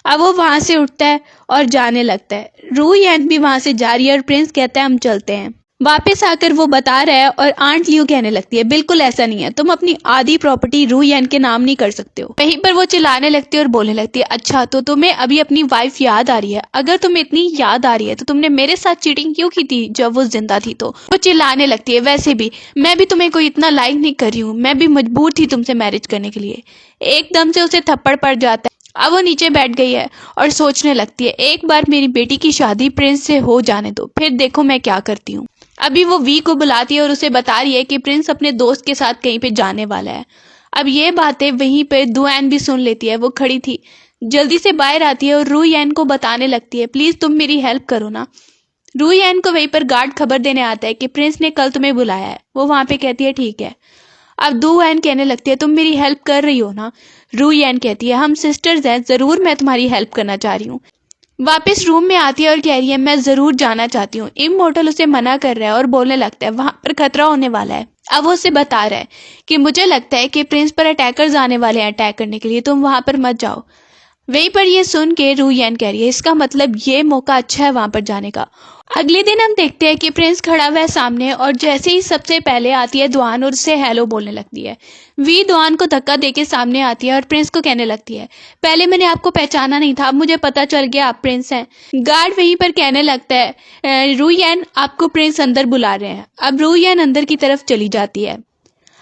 अब वो वहां से उठता है और जाने लगता है। रू यैन भी वहां से जा रही है और प्रिंस कहता है हम चलते हैं। वापस आकर वो बता रहा है और आंट ल्यू कहने लगती है, बिल्कुल ऐसा नहीं है, तुम अपनी आधी प्रॉपर्टी रू यैन के नाम नहीं कर सकते हो। वहीं पर वो चिल्लाने लगती है और बोलने लगती है, अच्छा तो तुम्हें अभी अपनी वाइफ याद आ रही है, अगर तुम्हें इतनी याद आ रही है तो तुमने मेरे साथ चीटिंग क्यों की थी जब वो जिंदा थी। तो वो चिल्लाने लगती है, वैसे भी मैं भी तुम्हें कोई इतना लाइक नहीं कर रही हूँ, मैं भी मजबूर थी तुमसे मैरिज करने के लिए। एकदम से उसे थप्पड़ पड़ जाता है। अब वो नीचे बैठ गई है और सोचने लगती है, एक बार मेरी बेटी की शादी प्रिंस से हो जाने दो, फिर देखो मैं क्या करती हूँ। अभी वो वी को बुलाती है और उसे बता रही है कि प्रिंस अपने दोस्त के साथ कहीं पे जाने वाला है। अब ये बातें वहीं पे दुआन भी सुन लेती है। वो खड़ी थी, जल्दी से बाहर आती है और रू यैन को बताने लगती है, प्लीज तुम मेरी हेल्प करो ना। रू यैन को वहीं पर गार्ड खबर देने आता है कि प्रिंस ने कल तुम्हें बुलाया है। वो वहां पे कहती है ठीक है। अब दू एन कहने लगती है, तुम मेरी हेल्प कर रही हो ना। रू यैन कहती है, हम सिस्टर्स हैं, जरूर मैं तुम्हारी हेल्प करना चाह रही हूँ। वापस रूम में आती है और कह रही है, मैं जरूर जाना चाहती हूँ। इमोर्टल उसे मना कर रहा है और बोलने लगता है वहां पर खतरा होने वाला है। अब वो उसे बता रहा है कि मुझे लगता है कि प्रिंस पर अटैकर्स आने वाले हैं अटैक करने के लिए, तुम वहां पर मत जाओ। वहीं पर ये सुन के रू यैन कह रही है, इसका मतलब ये मौका अच्छा है वहां पर जाने का। अगले दिन हम देखते हैं कि प्रिंस खड़ा हुआ है सामने और जैसे ही सबसे पहले आती है दुआन और उससे हेलो बोलने लगती है। वी दुआन को धक्का देके सामने आती है और प्रिंस को कहने लगती है, पहले मैंने आपको पहचाना नहीं था, अब मुझे पता चल गया आप प्रिंस हैं। गार्ड वहीं पर कहने लगता है, रू यैन आपको प्रिंस अंदर बुला रहे हैं। अब रू यैन अंदर की तरफ चली जाती है।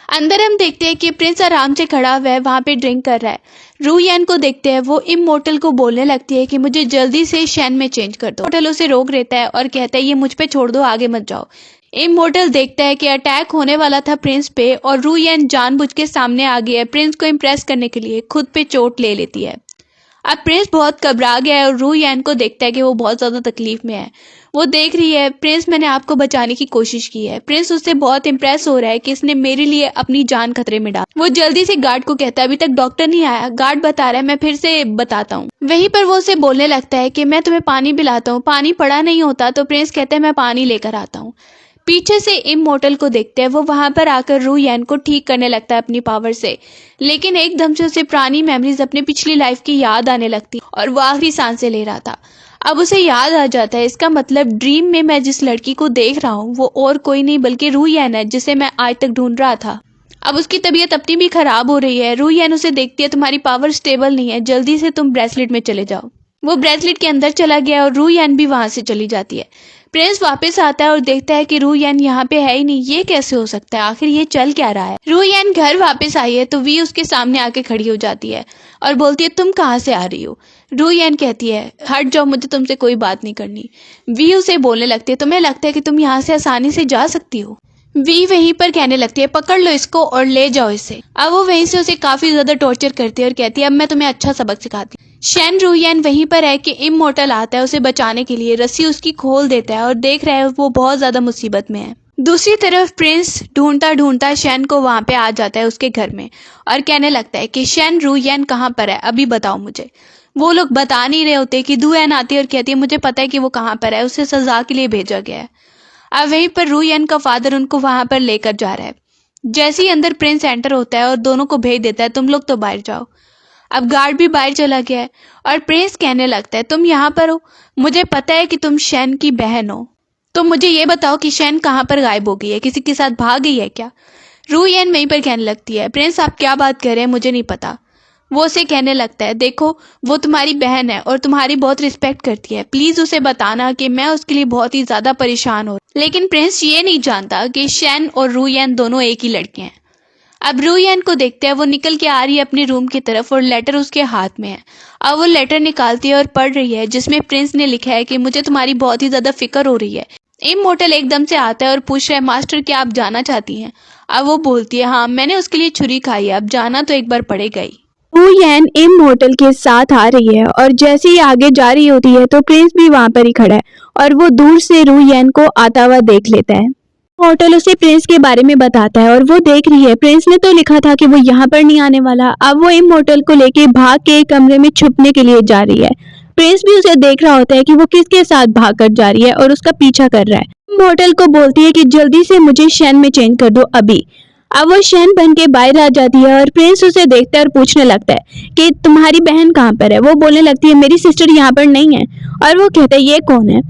अंदर हम देखते हैं कि प्रिंस आराम से खड़ा हुआ है, वहां पे ड्रिंक कर रहा है। रू यैन को देखते हैं, वो इमोर्टल को बोलने लगती है कि मुझे जल्दी से शैन में चेंज कर दो। इमोर्टल उसे रोक देता है और कहता है, ये मुझ पे छोड़ दो, आगे मत जाओ। इमोर्टल देखता है कि अटैक होने वाला था प्रिंस पे और रू यैन जानबूझ के सामने आ गया है प्रिंस को इम्प्रेस करने के लिए, खुद पे चोट ले लेती है। अब प्रिंस बहुत घबरा गया है और रू यैन को देखता है कि वो बहुत ज्यादा तकलीफ में है। वो देख रही है, प्रिंस मैंने आपको बचाने की कोशिश की है। प्रिंस उससे बहुत इम्प्रेस हो रहा है कि इसने मेरे लिए अपनी जान खतरे में डाल। वो जल्दी से गार्ड को कहता है, अभी तक डॉक्टर नहीं आया। गार्ड बता रहा है, मैं फिर से बताता हूँ। वहीं पर वो उसे बोलने लगता है कि मैं तुम्हें पानी पिलाता हूँ। पानी पड़ा नहीं होता तो प्रिंस कहता है, मैं पानी लेकर आता हूँ। पीछे से इमोर्टल को देखते हैं, वो वहां पर आकर रू यैन को ठीक करने लगता है अपनी पावर से, लेकिन एकदम से उसे पुरानी मेमोरीज अपनी पिछली लाइफ की याद आने लगती और वो आखिरी सांसें ले रहा था। अब उसे याद आ जाता है, इसका मतलब ड्रीम में मैं जिस लड़की को देख रहा हूँ वो और कोई नहीं बल्कि रू यैन है, जिसे मैं आज तक ढूंढ रहा था। अब उसकी तबीयत अपनी भी खराब हो रही है। रू यैन उसे देखती है, तुम्हारी पावर स्टेबल नहीं है, जल्दी से तुम ब्रेसलेट में चले जाओ। वो ब्रेसलेट के अंदर चला गया और रू यैन भी वहां से चली जाती है। प्रिंस वापस आता है और देखता है कि रू यैन यहाँ पे है ही नहीं। ये कैसे हो सकता है, आखिर ये चल क्या रहा है। रू यैन घर वापस आई है तो वी उसके सामने आके खड़ी हो जाती है और बोलती है, तुम कहाँ से आ रही हो। रू यैन कहती है, हट जाओ, मुझे तुमसे कोई बात नहीं करनी। वी उसे बोलने लगती है, तुम्हें लगता है कि तुम यहाँ से आसानी से जा सकती हो। वी वहीं पर कहने लगती है पकड़ लो इसको और ले जाओ इसे। अब वो वहीं से उसे काफी ज्यादा टॉर्चर करती है और कहती है अब मैं तुम्हें अच्छा सबक सिखाती हूँ। शेन रूयन वहीं पर है कि इमोर्टल आता है उसे बचाने के लिए, रस्सी उसकी खोल देता है और देख रहा है वो बहुत ज्यादा मुसीबत में है। दूसरी तरफ प्रिंस ढूंढता ढूंढता शेन को वहां पे आ जाता है उसके घर में और कहने लगता है कि शेन रूयन कहाँ पर है, अभी बताओ मुझे। वो लोग बता नहीं रहे होते कि दुएन आती है और कहती है मुझे पता है कि वो कहाँ पर है, उसे सजा के लिए भेजा गया है। अब वहीं पर रूयन का फादर उनको वहां पर लेकर जा रहा है। जैसे ही अंदर प्रिंस एंटर होता है और दोनों को भेज देता है तुम लोग तो बाहर जाओ। अब गार्ड भी बाहर चला गया है और प्रिंस कहने लगता है तुम यहाँ पर हो, मुझे पता है कि तुम शेन की बहन हो, तो मुझे ये बताओ कि शेन कहाँ पर गायब हो गई है, किसी के साथ भाग गई है क्या। रूयन वहीं पर कहने लगती है प्रिंस आप क्या बात कर रहे हैं, मुझे नहीं पता। वो उसे कहने लगता है देखो वो तुम्हारी बहन है और तुम्हारी बहुत रिस्पेक्ट करती है, प्लीज उसे बताना कि मैं उसके लिए बहुत ही ज्यादा परेशान हूँ। लेकिन प्रिंस ये नहीं जानता कि शेन और रूयन दोनों एक ही लड़के हैं। अब रूयन को देखते हैं वो निकल के आ रही है अपने रूम की तरफ और लेटर उसके हाथ में है। अब वो लेटर निकालती है और पढ़ रही है जिसमें प्रिंस ने लिखा है कि मुझे तुम्हारी बहुत ही ज्यादा फिक्र हो रही है। इमोर्टल एकदम से आता है और पूछ रहा है मास्टर क्या आप जाना चाहती हैं। अब वो बोलती है हाँ मैंने उसके लिए छुरी खाई है, अब जाना तो एक बार पड़ेगा ही। रूयन इमोर्टल के साथ आ रही है और जैसे ही आगे जा रही होती है तो प्रिंस भी वहां पर ही खड़ा है और वो दूर से रूयन को आता हुआ देख लेता है। इमोर्टल उसे प्रिंस के बारे में बताता है और वो देख रही है प्रिंस ने तो लिखा था कि वो यहाँ पर नहीं आने वाला। अब वो इमोर्टल को लेके भाग के एक कमरे में छुपने के लिए जा रही है। प्रिंस भी उसे देख रहा होता है कि वो किसके साथ भाग कर जा रही है और उसका पीछा कर रहा है। इमोर्टल को बोलती है कि जल्दी से मुझे शेन में चेंज कर दो अभी। अब वो शेन बन के बाहर आ जाती है और प्रिंस उसे देखता है और पूछने लगता है कि तुम्हारी बहन कहाँ पर है। वो बोलने लगती है मेरी सिस्टर यहाँ पर नहीं है। और वो कहता है ये कौन है।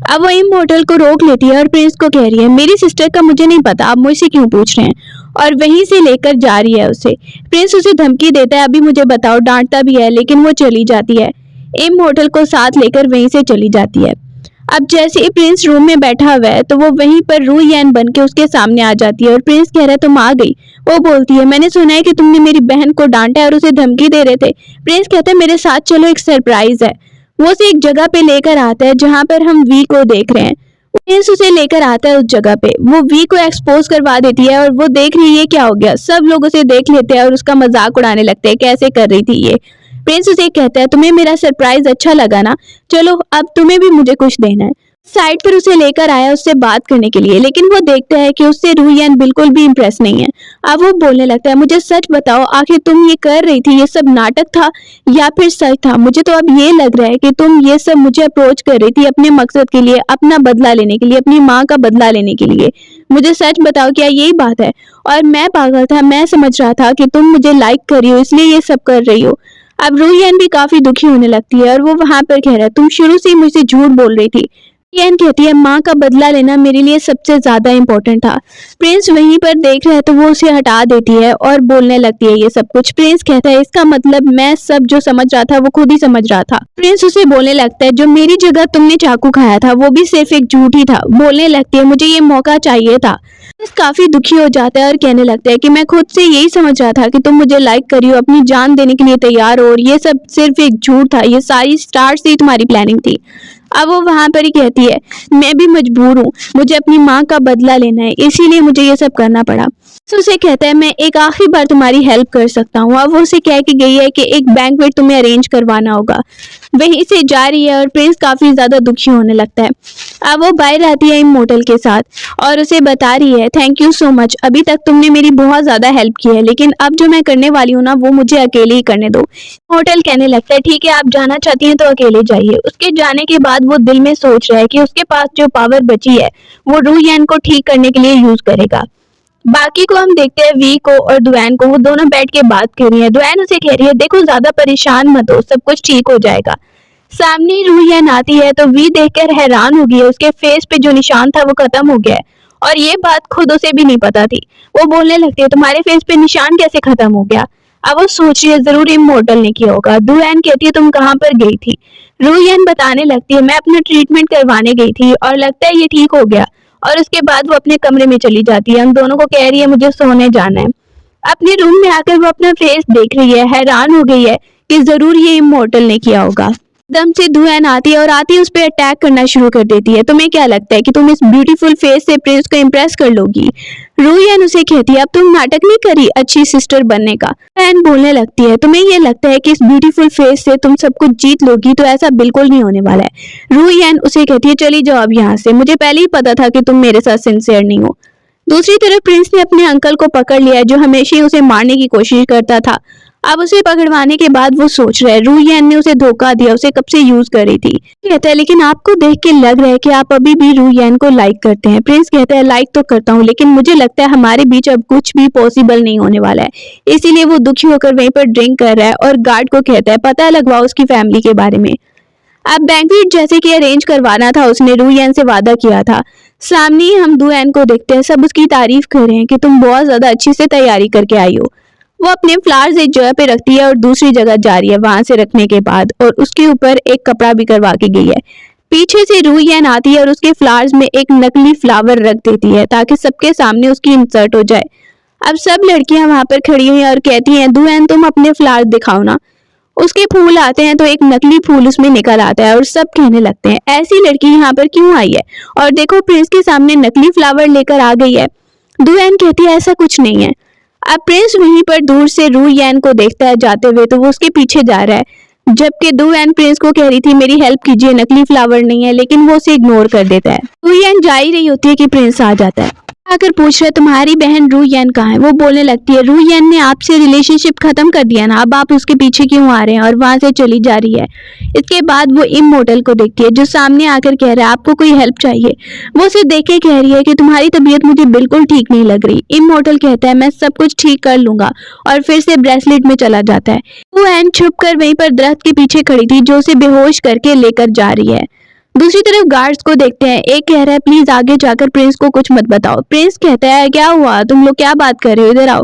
अब वो इमोर्टल को रोक लेती है और प्रिंस को कह रही है मेरी सिस्टर का मुझे नहीं पता, आप मुझसे क्यों पूछ रहे हैं, और वहीं से लेकर जा रही है उसे। प्रिंस उसे धमकी देता है अभी मुझे बताओ, डांटता भी है लेकिन वो चली जाती है। इमोर्टल को साथ लेकर वहीं से चली जाती है। अब जैसे ही प्रिंस रूम में बैठा हुआ है तो वो वहीं पर रूयन बन के उसके सामने आ जाती है और प्रिंस कह रहा है तुम आ गई। वो बोलती है मैंने सुना है कि तुमने मेरी बहन को डांटा है और उसे धमकी दे रहे थे। प्रिंस कहता है मेरे साथ चलो, एक सरप्राइज है। वो उसे एक जगह पे लेकर आता है जहाँ पर हम वी को देख रहे हैं। प्रिंस उसे लेकर आता है उस जगह पे, वो वी को एक्सपोज करवा देती है और वो देख रही है क्या हो गया। सब लोग उसे देख लेते हैं और उसका मजाक उड़ाने लगते हैं कैसे कर रही थी ये। प्रिंस उसे कहता है तुम्हें मेरा सरप्राइज अच्छा लगा ना, चलो अब तुम्हें भी मुझे कुछ देना है। साइड पर उसे लेकर आया उससे बात करने के लिए, लेकिन वो देखता है कि उससे रूयन बिल्कुल भी इम्प्रेस नहीं है। अब वो बोलने लगता है मुझे सच बताओ आखिर तुम ये कर रही थी, ये सब नाटक था या फिर सच था। मुझे तो अब ये लग रहा है कि तुम ये सब मुझे अप्रोच कर रही थी अपने मकसद के लिए, अपना बदला लेने के लिए, अपनी माँ का बदला लेने के लिए। मुझे सच बताओ क्या यही बात है। और मैं पागल था, मैं समझ रहा था कि तुम मुझे लाइक कर रही हो इसलिए ये सब कर रही हो। अब रूयन भी काफी दुखी होने लगती है और वो वहां पर कह रहा है तुम शुरू से ही मुझसे झूठ बोल रही थी। रूयन कहती है माँ का बदला लेना मेरे लिए सबसे ज्यादा इम्पोर्टेंट था। प्रिंस वहीं पर देख रहा है तो वो उसे हटा देती है और बोलने लगती है ये सब कुछ। प्रिंस कहता है इसका मतलब मैं सब जो समझ रहा था वो खुद ही समझ रहा था। प्रिंस उसे बोलने लगता है जो मेरी जगह तुमने चाकू खाया था वो भी सिर्फ एक झूठ ही था। बोलने लगती है मुझे ये मौका चाहिए था। प्रिंस काफी दुखी हो जाता है और कहने लगता है कि मैं खुद से यही समझ रहा था कि तुम मुझे लाइक करी हो, अपनी जान देने के लिए तैयार हो, और ये सब सिर्फ एक झूठ था, ये सारी स्टार्ट से ही तुम्हारी प्लानिंग थी। अब वो वहां पर ही कहती है मैं भी मजबूर हूँ, मुझे अपनी माँ का बदला लेना है इसीलिए मुझे ये सब करना पड़ा। तो उसे कहता है मैं एक आखिरी बार तुम्हारी हेल्प कर सकता हूँ। अब वो उसे कह के गई है कि एक बैंक्वेट तुम्हें अरेंज करवाना होगा। वहीं से जा रही है और प्रिंस काफी ज्यादा दुखी होने लगता है। अब वो बाहर आती है इमोर्टल के साथ और उसे बता रही है थैंक यू सो मच, अभी तक तुमने मेरी बहुत ज्यादा हेल्प की है लेकिन अब जो मैं करने वाली हूँ ना वो मुझे अकेले ही करने दो। इमोर्टल कहने लगता है ठीक है आप जाना चाहती हैं तो अकेले जाइए। उसके जाने के बाद वो दिल में सोच रहा है कि उसके पास जो पावर बची है वो रूयन को ठीक करने के लिए यूज करेगा। बाकी को हम देखते हैं वी को और दुएन को, वो दोनों बैठ के बात कर रही है। दुएन उसे कह रही है देखो ज्यादा परेशान मत हो, सब कुछ ठीक हो जाएगा। सामने रूयन आती है तो वी देखकर हैरान हो गई है, उसके फेस पे जो निशान था वो खत्म हो गया है और ये बात खुद उसे भी नहीं पता थी। वो बोलने लगती है तुम्हारे फेस पे निशान कैसे खत्म हो गया। अब वो सोच रही है जरूर इमोर्टल ने किया होगा। दुएन कहती है तुम कहाँ पर गई थी। रूयन बताने लगती है मैं अपना ट्रीटमेंट करवाने गई थी और लगता है ये ठीक हो गया, और उसके बाद वो अपने कमरे में चली जाती है। हम दोनों को कह रही है मुझे सोने जाना है। अपने रूम में आकर वो अपना फेस देख रही है, हैरान हो गई है कि जरूर ये इमोर्टल ने किया होगा। एकदम से धुआं आती है और आती है उस पर अटैक करना शुरू कर देती है। तुम्हें क्या लगता है कि तुम इस ब्यूटीफुल फेस से प्रिंस को इम्प्रेस कर लोगी? रूयन उसे कहती है अब तुम नाटक नहीं करी अच्छी सिस्टर बनने का। एन बोलने लगती है तुम्हें ये लगता है कि इस ब्यूटीफुल फेस से तुम सब कुछ जीत लोगी, तो ऐसा बिल्कुल नहीं होने वाला है। रूयन उसे कहती है चली जाओ अब यहाँ से, मुझे पहले ही पता था कि तुम मेरे साथ सिंसियर नहीं हो। दूसरी तरफ प्रिंस ने अपने अंकल को पकड़ लिया है जो हमेशा ही उसे मारने की कोशिश करता था। अब उसे पकड़वाने के बाद वो सोच रहा है रूयन ने उसे धोखा दिया, उसे कब से यूज कर रही थी। कहता है लेकिन आपको देख के लग रहा है कि आप अभी भी रूयन को लाइक करते हैं। प्रिंस कहता है लाइक तो करता हूँ, लेकिन मुझे लगता है हमारे बीच अब कुछ भी पॉसिबल नहीं होने वाला है। इसीलिए वो दुखी होकर वहीं पर ड्रिंक कर रहा है और गार्ड को कहता है पता लगवाओ उसकी फैमिली के बारे में। अब बैंक्वेट जैसे कि अरेंज करवाना था उसने रूयन से वादा किया था। सामने ही हम दुएन को देखते हैं, सब उसकी तारीफ कर रहे हैं कि तुम बहुत ज्यादा अच्छी से तैयारी करके आई हो। वो अपने फ्लावर्स एक जगह पे रखती है और दूसरी जगह जा रही है वहां से रखने के बाद, और उसके ऊपर एक कपड़ा भी करवा के गई है। पीछे से रूयन आती है और उसके फ्लावर्स में एक नकली फ्लावर रख देती है ताकि सबके सामने उसकी इंसर्ट हो जाए। अब सब लड़कियां वहां पर खड़ी हुई हैं और कहती हैं दुएन तुम अपने फ्लावर्स दिखाओ ना। उसके फूल आते हैं तो एक नकली फूल उसमें निकल आता है और सब कहने लगते हैं ऐसी लड़की यहाँ पर क्यों आई है, और देखो प्रिंस के सामने नकली फ्लावर लेकर आ गई है। दुएन कहती है ऐसा कुछ नहीं है। अब प्रिंस वहीं पर दूर से रूयन को देखता है जाते हुए, तो वो उसके पीछे जा रहा है। जबकि दुएन प्रिंस को कह रही थी मेरी हेल्प कीजिए नकली फ्लावर नहीं है, लेकिन वो उसे इग्नोर कर देता है। रूयन जा ही रही होती है कि प्रिंस आ जाता है, आकर पूछ रहा है तुम्हारी बहन रूयन कहाँ है। वो बोलने लगती है रूयन ने आपसे रिलेशनशिप खत्म कर दिया ना, अब आप उसके पीछे क्यों आ रहे हैं, और वहां से चली जा रही है। इसके बाद वो इमोर्टल को देखती है जो सामने आकर कह रहा है आपको कोई हेल्प चाहिए। वो उसे देख के कह रही है कि तुम्हारी तबीयत मुझे बिल्कुल ठीक नहीं लग रही। इमोर्टल कहता है मैं सब कुछ ठीक कर लूंगा और फिर से ब्रेसलेट में चला जाता है। वो एन छुप कर वहीं पर दरख्त के पीछे खड़ी थी जो उसे बेहोश करके लेकर जा रही है। दूसरी तरफ गार्ड्स को देखते हैं, एक कह रहा है प्लीज आगे जाकर प्रिंस को कुछ मत बताओ। प्रिंस कहता है क्या हुआ, तुम लोग क्या बात कर रहे हो, इधर आओ।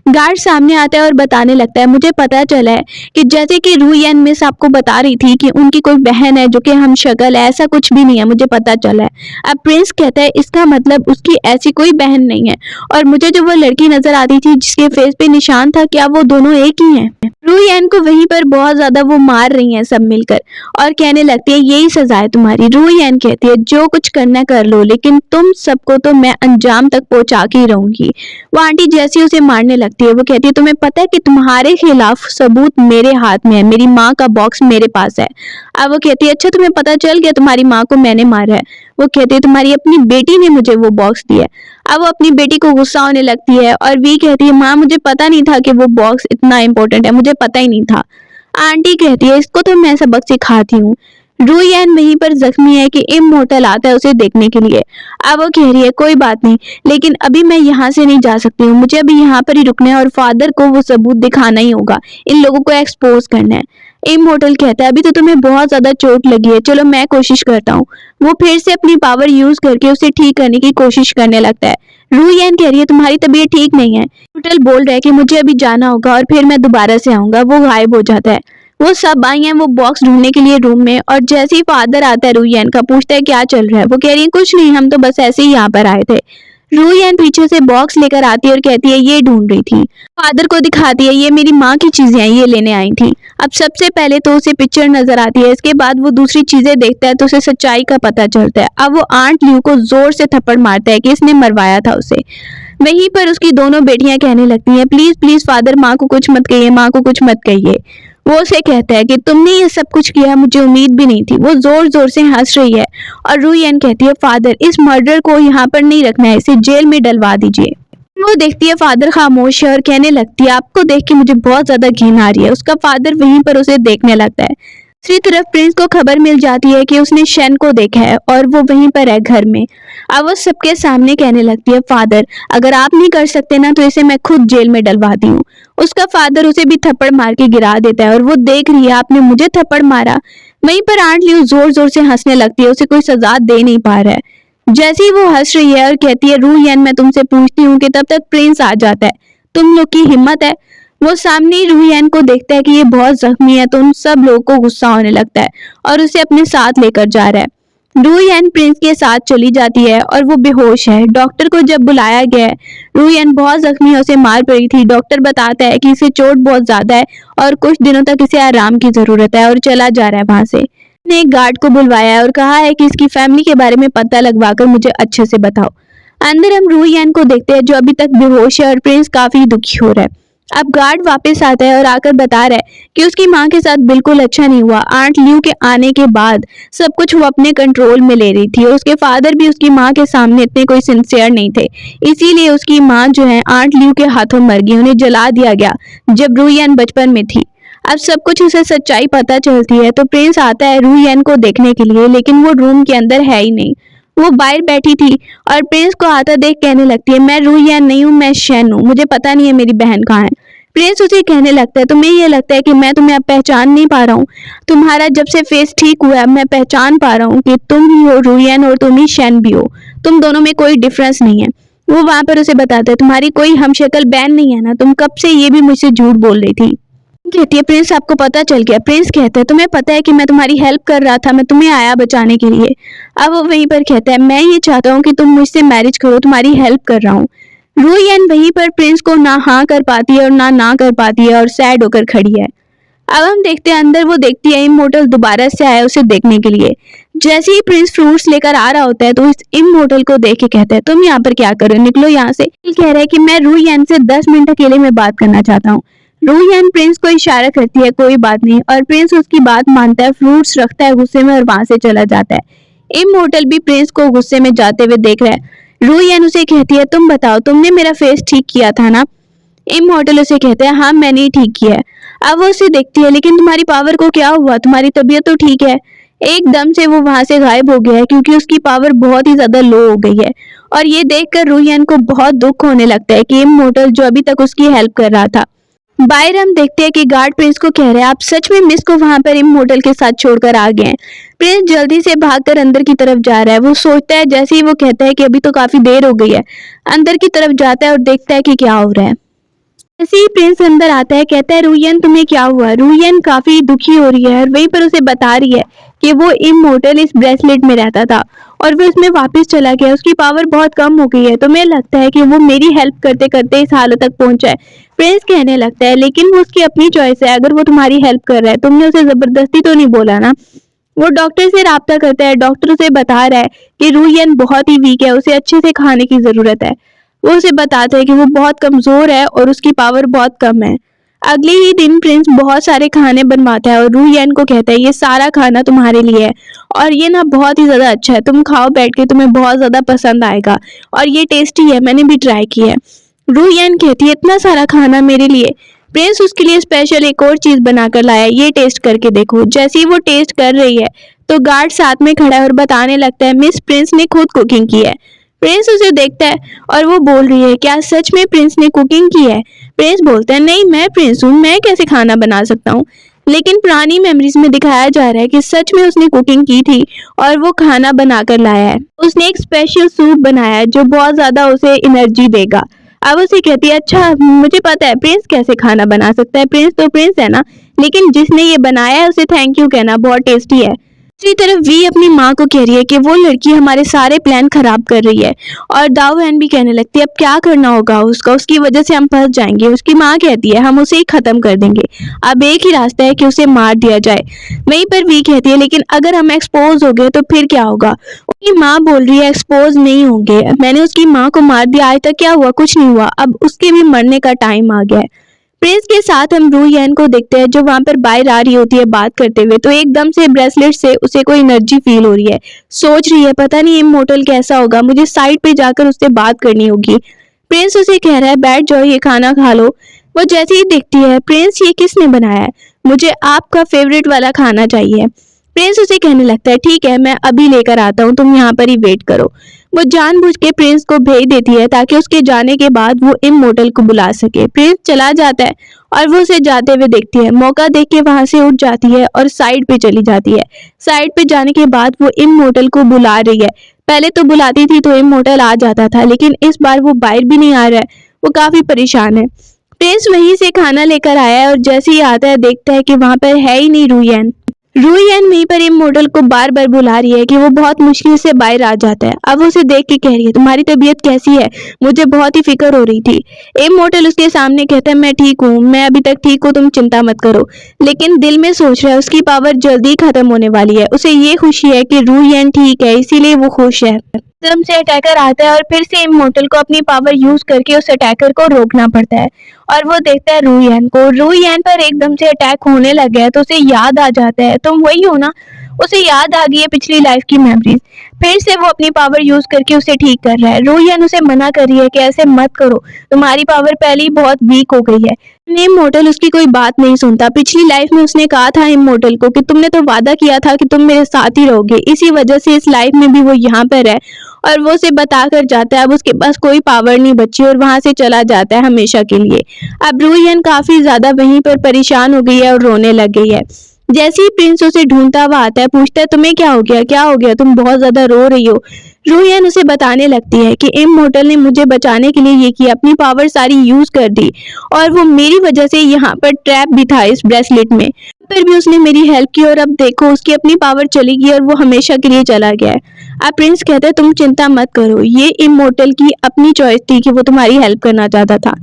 गार्ड सामने आता है और बताने लगता है मुझे पता चला है कि जैसे कि रूयन मिस आपको बता रही थी कि उनकी कोई बहन है जो कि हम शक्ल है, ऐसा कुछ भी नहीं है, मुझे पता चला है। अब प्रिंस कहता है इसका मतलब उसकी ऐसी कोई बहन नहीं है, और मुझे जो वो लड़की नजर आती थी जिसके फेस पे निशान था क्या वो दोनों एक ही हैं। रूयन को वहीं पर बहुत ज्यादा वो मार रही हैं सब मिलकर और कहने लगती है यही सजा है तुम्हारी। रूयन कहती है जो कुछ करना कर लो, लेकिन तुम सबको तो मैं अंजाम तक पहुंचा के ही रहूंगी। वो आंटी जैसी उसे मारने लगती है। वो कहती है तुम्हें पता है कि तुम्हारे खिलाफ सबूत मेरे हाथ में है, मेरी माँ का बॉक्स मेरे पास है। अब वो कहती है अच्छा तुम्हें पता चल गया तुम्हारी माँ को मैंने मारा है। वो कहती है तुम्हारी अपनी बेटी ने मुझे वो बॉक्स दिया है। अब वो अपनी बेटी को गुस्सा होने लगती है और वी कहती है माँ मुझे पता नहीं था कि वो बॉक्स इतना इंपॉर्टेंट है, मुझे पता ही नहीं था। आंटी कहती है इसको तो मैं सबक सिखाती हूँ। रूयन वहीं पर जख्मी है कि इमोर्टल आता है उसे देखने के लिए। अब वो कह रही है कोई बात नहीं, लेकिन अभी मैं यहाँ से नहीं जा सकती हूँ, मुझे अभी यहाँ पर ही रुकना है और फादर को वो सबूत दिखाना ही होगा, इन लोगों को एक्सपोज करना है। इमोर्टल कहता है अभी तो तुम्हें बहुत ज्यादा चोट लगी है, चलो मैं कोशिश करता हूँ। वो फिर से अपनी पावर यूज करके उसे ठीक करने की कोशिश करने लगता है। रूयन कह रही है तुम्हारी तबीयत ठीक नहीं है। इमोर्टल बोल रहा है कि मुझे अभी जाना होगा और फिर मैं दोबारा से आऊंगा। वो गायब हो जाता है। वो सब आई हैं वो बॉक्स ढूंढने के लिए रूम में, और जैसे ही फादर आता है रूयन का पूछता है क्या चल रहा है। वो कह रही है कुछ नहीं, हम तो बस ऐसे ही यहाँ पर आए थे। रूयन पीछे से बॉक्स लेकर आती है और कहती है ये ढूंढ रही थी। फादर को दिखाती है ये मेरी माँ की चीजें हैं, ये लेने आई थी। अब सबसे पहले तो उसे पिक्चर नजर आती है, इसके बाद वो दूसरी चीजें देखता है तो उसे सच्चाई का पता चलता है। अब वो आंट ल्यू को जोर से थप्पड़ मारता है कि इसने मरवाया था उसे। वहीं पर उसकी दोनों बेटियां कहने लगती हैं प्लीज प्लीज फादर माँ को कुछ मत कहिए, माँ को कुछ मत कहिए। वो उसे कहता है कि तुमने ये सब कुछ किया, मुझे उम्मीद भी नहीं थी। वो जोर जोर से हंस रही है और रूयन कहती है फादर इस मर्डर को यहाँ पर नहीं रखना है, इसे जेल में डलवा दीजिए। वो देखती है फादर खामोश है और कहने लगती है आपको देख के मुझे बहुत ज्यादा घिन आ रही है। उसका फादर वहीं पर उसे देखने लगता है। दूसरी तरफ प्रिंस को खबर मिल जाती है कि उसने शन को देखा है और वो वहीं पर है घर में। अब वो सबके सामने कहने लगती है फादर अगर आप नहीं कर सकते ना तो इसे मैं खुद जेल में डलवाती हूँ। उसका फादर उसे भी थप्पड़ मार के गिरा देता है और वो देख रही है आपने मुझे थप्पड़ मारा। वहीं पर आंट ल्यू जोर जोर से हंसने लगती है, उसे कोई सजा दे नहीं पा रहा है। जैसे ही वो हंस रही है और कहती है रूयन मैं तुमसे पूछती हूँ कि तब तक प्रिंस आ जाता है, तुम लोग की हिम्मत है। वो सामने ही रूयन को देखता है कि ये बहुत जख्मी है तो उन सब लोगों को गुस्सा होने लगता है और उसे अपने साथ लेकर जा रहा है। रूयन प्रिंस के साथ चली जाती है और वो बेहोश है। डॉक्टर को जब बुलाया गया है, रूयन बहुत जख्मी है, उसे मार पड़ी थी। डॉक्टर बताता है कि इसे चोट बहुत ज्यादा है और कुछ दिनों तक इसे आराम की जरूरत है और चला जा रहा है वहां से। ने एक गार्ड को बुलवाया है और कहा है कि इसकी फैमिली के बारे में पता लगवाकर मुझे अच्छे से बताओ। अंदर हम रूयन को देखते हैं जो अभी तक बेहोश है और प्रिंस काफी दुखी हो रहा है। अब गार्ड वापस आता है और आकर बता रहा है कि उसकी माँ के साथ बिल्कुल अच्छा नहीं हुआ। आंट ल्यू के आने के बाद सब कुछ वो अपने कंट्रोल में ले रही थी और उसके फादर भी उसकी माँ के सामने इतने कोई सिंसियर नहीं थे, इसीलिए उसकी माँ जो है आंट ल्यू के हाथों मर गई। उन्हें जला दिया गया जब रूयन बचपन में थी। अब सब कुछ उसे सच्चाई पता चलती है तो प्रिंस आता है रूयन को देखने के लिए, लेकिन वो रूम के अंदर है ही नहीं। वो बाहर बैठी थी और प्रिंस को आता देख कहने लगती है, मैं रूयन नहीं हूँ, मैं शेन हूँ, मुझे पता नहीं है मेरी बहन कहाँ है। प्रिंस उसे कहने लगता है, तुम्हें ये लगता है कि मैं तुम्हें अब पहचान नहीं पा रहा हूँ? तुम्हारा जब से फेस ठीक हुआ है मैं पहचान पा रहा हूँ कि तुम ही हो रूयन और तुम ही शेन भी हो। तुम दोनों में कोई डिफरेंस नहीं है। वो वहां पर उसे बताता है, तुम्हारी कोई हमशक्ल बहन नहीं है ना? तुम कब से ये भी मुझसे झूठ बोल रही थी? कहती है, प्रिंस आपको पता चल गया? प्रिंस कहता है, तुम्हें पता है कि मैं तुम्हारी हेल्प कर रहा था, मैं तुम्हें आया बचाने के लिए। अब वो वहीं पर कहता है, मैं ये चाहता हूँ कि तुम मुझसे मैरिज करो, तुम्हारी हेल्प कर रहा हूँ। रूयन वहीं पर प्रिंस को ना हाँ कर पाती है और ना कर पाती है और सैड होकर खड़ी है। अब हम देखते हैं अंदर वो देखती है इमोर्टल दोबारा से आया उसे देखने के लिए। जैसे ही प्रिंस फ्रूट्स लेकर आ रहा होता है तो इस इमोर्टल को देख के कहता है, तुम यहाँ पर क्या कर रहे हो, निकलो यहाँ से। कह रहा है कि मैं रूयन से 10 मिनट अकेले में बात करना चाहता हूँ। रूयन प्रिंस को इशारा करती है, कोई बात नहीं, और प्रिंस उसकी बात मानता है, फ्रूट्स रखता है गुस्से में और वहां से चला जाता है। इमोर्टल भी प्रिंस को गुस्से में जाते हुए देख रहा है। रूयन उसे कहती है, तुम बताओ, तुमने मेरा फेस ठीक किया था ना? इमोर्टल उसे कहते हैं, हाँ मैंने ही ठीक किया है। अब वो उसे देखती है, लेकिन तुम्हारी पावर को क्या हुआ? तुम्हारी तबीयत तो ठीक है। एकदम से वो वहां से गायब हो गया है क्योंकि उसकी पावर बहुत ही ज्यादा लो हो गई है। और ये देखकर रूयन को बहुत दुख होने लगता है कि इमोर्टल जो अभी तक उसकी हेल्प कर रहा था। बाहर हम देखते हैं कि गार्ड प्रिंस को कह रहे हैं, आप सच में मिस को वहां पर इमोर्टल के साथ छोड़कर आ गए हैं। प्रिंस जल्दी से भागकर अंदर की तरफ जा रहा है। वो सोचता है, जैसे ही वो कहता है कि अभी तो काफी देर हो गई है, अंदर की तरफ जाता है और देखता है कि क्या हो रहा है। जैसे ही प्रिंस अंदर आता है कहता है, रूयन तुम्हें क्या हुआ? रूयन काफी दुखी हो रही है और वहीं पर उसे बता रही है कि वो इमोर्टल इस ब्रेसलेट में रहता था और वो उसमें वापस चला गया, उसकी पावर बहुत कम हो गई है, तो मुझे लगता है कि वो मेरी हेल्प करते करते इस हालत तक पहुंचा है। प्रिंस कहने लगता है, लेकिन वो उसकी अपनी चॉइस है, अगर वो तुम्हारी हेल्प कर रहा है, तुमने उसे जबरदस्ती तो नहीं बोला ना? वो डॉक्टर से राब्ता करता है। डॉक्टर उसे बता रहा है कि रूयन बहुत ही वीक है, उसे अच्छे से खाने की जरूरत है। वो उसे बताते हैं कि वो बहुत कमजोर है और उसकी पावर बहुत कम है। अगले ही दिन प्रिंस बहुत सारे खाने बनवाता है और रूयन को कहता है, ये सारा खाना तुम्हारे लिए है और ये ना बहुत ही ज्यादा अच्छा है, तुम खाओ बैठ के, तुम्हें बहुत ज्यादा पसंद आएगा और ये टेस्टी है, मैंने भी ट्राई किया है। रूयन कहती है, इतना सारा खाना मेरे लिए? प्रिंस उसके लिए स्पेशल एक और चीज बनाकर लाया, ये टेस्ट करके देखो। जैसे ही वो टेस्ट कर रही है तो गार्ड साथ में खड़ा है और बताने लगता है, मिस प्रिंस ने खुद कुकिंग की है। प्रिंस उसे देखता है और वो बोल रही है, क्या सच में प्रिंस ने कुकिंग की है? प्रिंस बोलता है, नहीं, मैं प्रिंस हूँ, मैं कैसे खाना बना सकता हूँ? लेकिन पुरानी मेमोरीज में दिखाया जा रहा है कि सच में उसने कुकिंग की थी और वो खाना बनाकर लाया है। उसने एक स्पेशल सूप बनाया है जो बहुत ज्यादा उसे एनर्जी देगा। अब उसे कहती है, अच्छा मुझे पता है प्रिंस कैसे खाना बना सकता है, प्रिंस तो प्रिंस है ना, लेकिन जिसने ये बनाया है उसे थैंक यू कहना, बहुत टेस्टी है। दूसरी तरफ वी अपनी माँ को कह रही है कि वो लड़की हमारे सारे प्लान खराब कर रही है और दाऊएन भी कहने लगती है, अब क्या करना होगा उसका, उसकी वजह से हम फंस जाएंगे। उसकी माँ कहती है, हम उसे ही खत्म कर देंगे, अब एक ही रास्ता है कि उसे मार दिया जाए। वहीं पर वी कहती है, लेकिन अगर हम एक्सपोज हो गए तो फिर क्या होगा? उसकी माँ बोल रही है, एक्सपोज नहीं होंगे, मैंने उसकी माँ को मार दिया, आज तक क्या हुआ? कुछ नहीं हुआ, अब उसके भी मरने का टाइम आ गया है। प्रिंस के साथ हम रूयन को देखते हैं जो वहां पर बाहर आ रही होती है बात करते हुए, तो एकदम से ब्रेसलेट से उसे कोई एनर्जी फील हो रही है। सोच रही है, पता नहीं इमोर्टल कैसा होगा, मुझे साइड पे जाकर उससे बात करनी होगी। प्रिंस उसे कह रहा है, बैठ जाओ, ये खाना खा लो। वो जैसे ही देखती है, प्रिंस ये किसने बनाया है? मुझे आपका फेवरेट वाला खाना चाहिए। प्रिंस उसे कहने लगता है, ठीक है मैं अभी लेकर आता हूँ, तुम यहाँ पर ही वेट करो। वो जानबूझ के प्रिंस को भेज देती है ताकि उसके जाने के बाद वो इमोर्टल को बुला सके। प्रिंस चला जाता है और वो उसे जाते हुए देखती है, मौका देख के वहां से उठ जाती है और साइड पे चली जाती है। साइड पे जाने के बाद वो इमोर्टल को बुला रही है। पहले तो बुलाती थी तो इमोर्टल आ जाता था, लेकिन इस बार वो बाहर भी नहीं आ रहा है, वो काफी परेशान है। प्रिंस वहीं से खाना लेकर आया है और जैसे ही आता है देखता है कि वहां पर है ही नहीं रूयन। रूयन वहीं पर इमोर्टल को बार बार बुला रही है कि वो बहुत मुश्किल से बाहर आ जाता है। अब वो उसे देख के कह रही है, तुम्हारी तबीयत कैसी है, मुझे बहुत ही फिक्र हो रही थी। इमोर्टल उसके सामने कहता है, मैं ठीक हूँ, मैं अभी तक ठीक हूँ, तुम चिंता मत करो। लेकिन दिल में सोच रहा है उसकी पावर जल्दी खत्म होने वाली है। उसे ये खुशी है कि रूयन ठीक है, इसीलिए वो खुश है। एकदम से अटैकर आता है और फिर से इमोर्टल को अपनी पावर यूज करके उस अटैकर को रोकना पड़ता है। और वो देखता है रूयन को, रूयन पर एकदम से अटैक होने लग गया है, तो उसे याद आ जाता है, तुम वही हो ना। उसे याद आ गई है पिछली लाइफ की मेमोरीज। फिर से वो अपनी पावर यूज करके उसे ठीक कर रहा है। रूयन उसे मना कर रही है कि ऐसे मत करो, तुम्हारी पावर पहले ही बहुत वीक हो गई है। इमोर्टल उसकी कोई बात नहीं सुनता। पिछली लाइफ में उसने कहा था इमोर्टल को कि तुमने तो वादा किया था कि तुम मेरे साथ ही रहोगे, इसी वजह से इस लाइफ में भी वो यहाँ पर है। और वो उसे बताकर जाता है, अब उसके पास कोई पावर नहीं बची और वहां से चला जाता है हमेशा के लिए। अब रूयन काफी ज्यादा वहीं पर परेशान हो गई है और रोने लग गई है। जैसे ही प्रिंस उसे ढूंढता हुआ आता है, पूछता है तुम्हें क्या हो गया, क्या हो गया, तुम बहुत ज्यादा रो रही हो। रूयन उसे बताने लगती है कि इमोर्टल ने मुझे बचाने के लिए ये किया, अपनी पावर सारी यूज कर दी और वो मेरी वजह से यहाँ पर ट्रैप भी था इस ब्रेसलेट में। पर भी उसने मेरी हेल्प की और अब देखो उसकी अपनी पावर चली गई और वो हमेशा के लिए चला गया है। अब प्रिंस कहता है तुम चिंता मत करो, ये इमोर्टल की अपनी चॉइस थी कि वो तुम्हारी हेल्प करना चाहता था।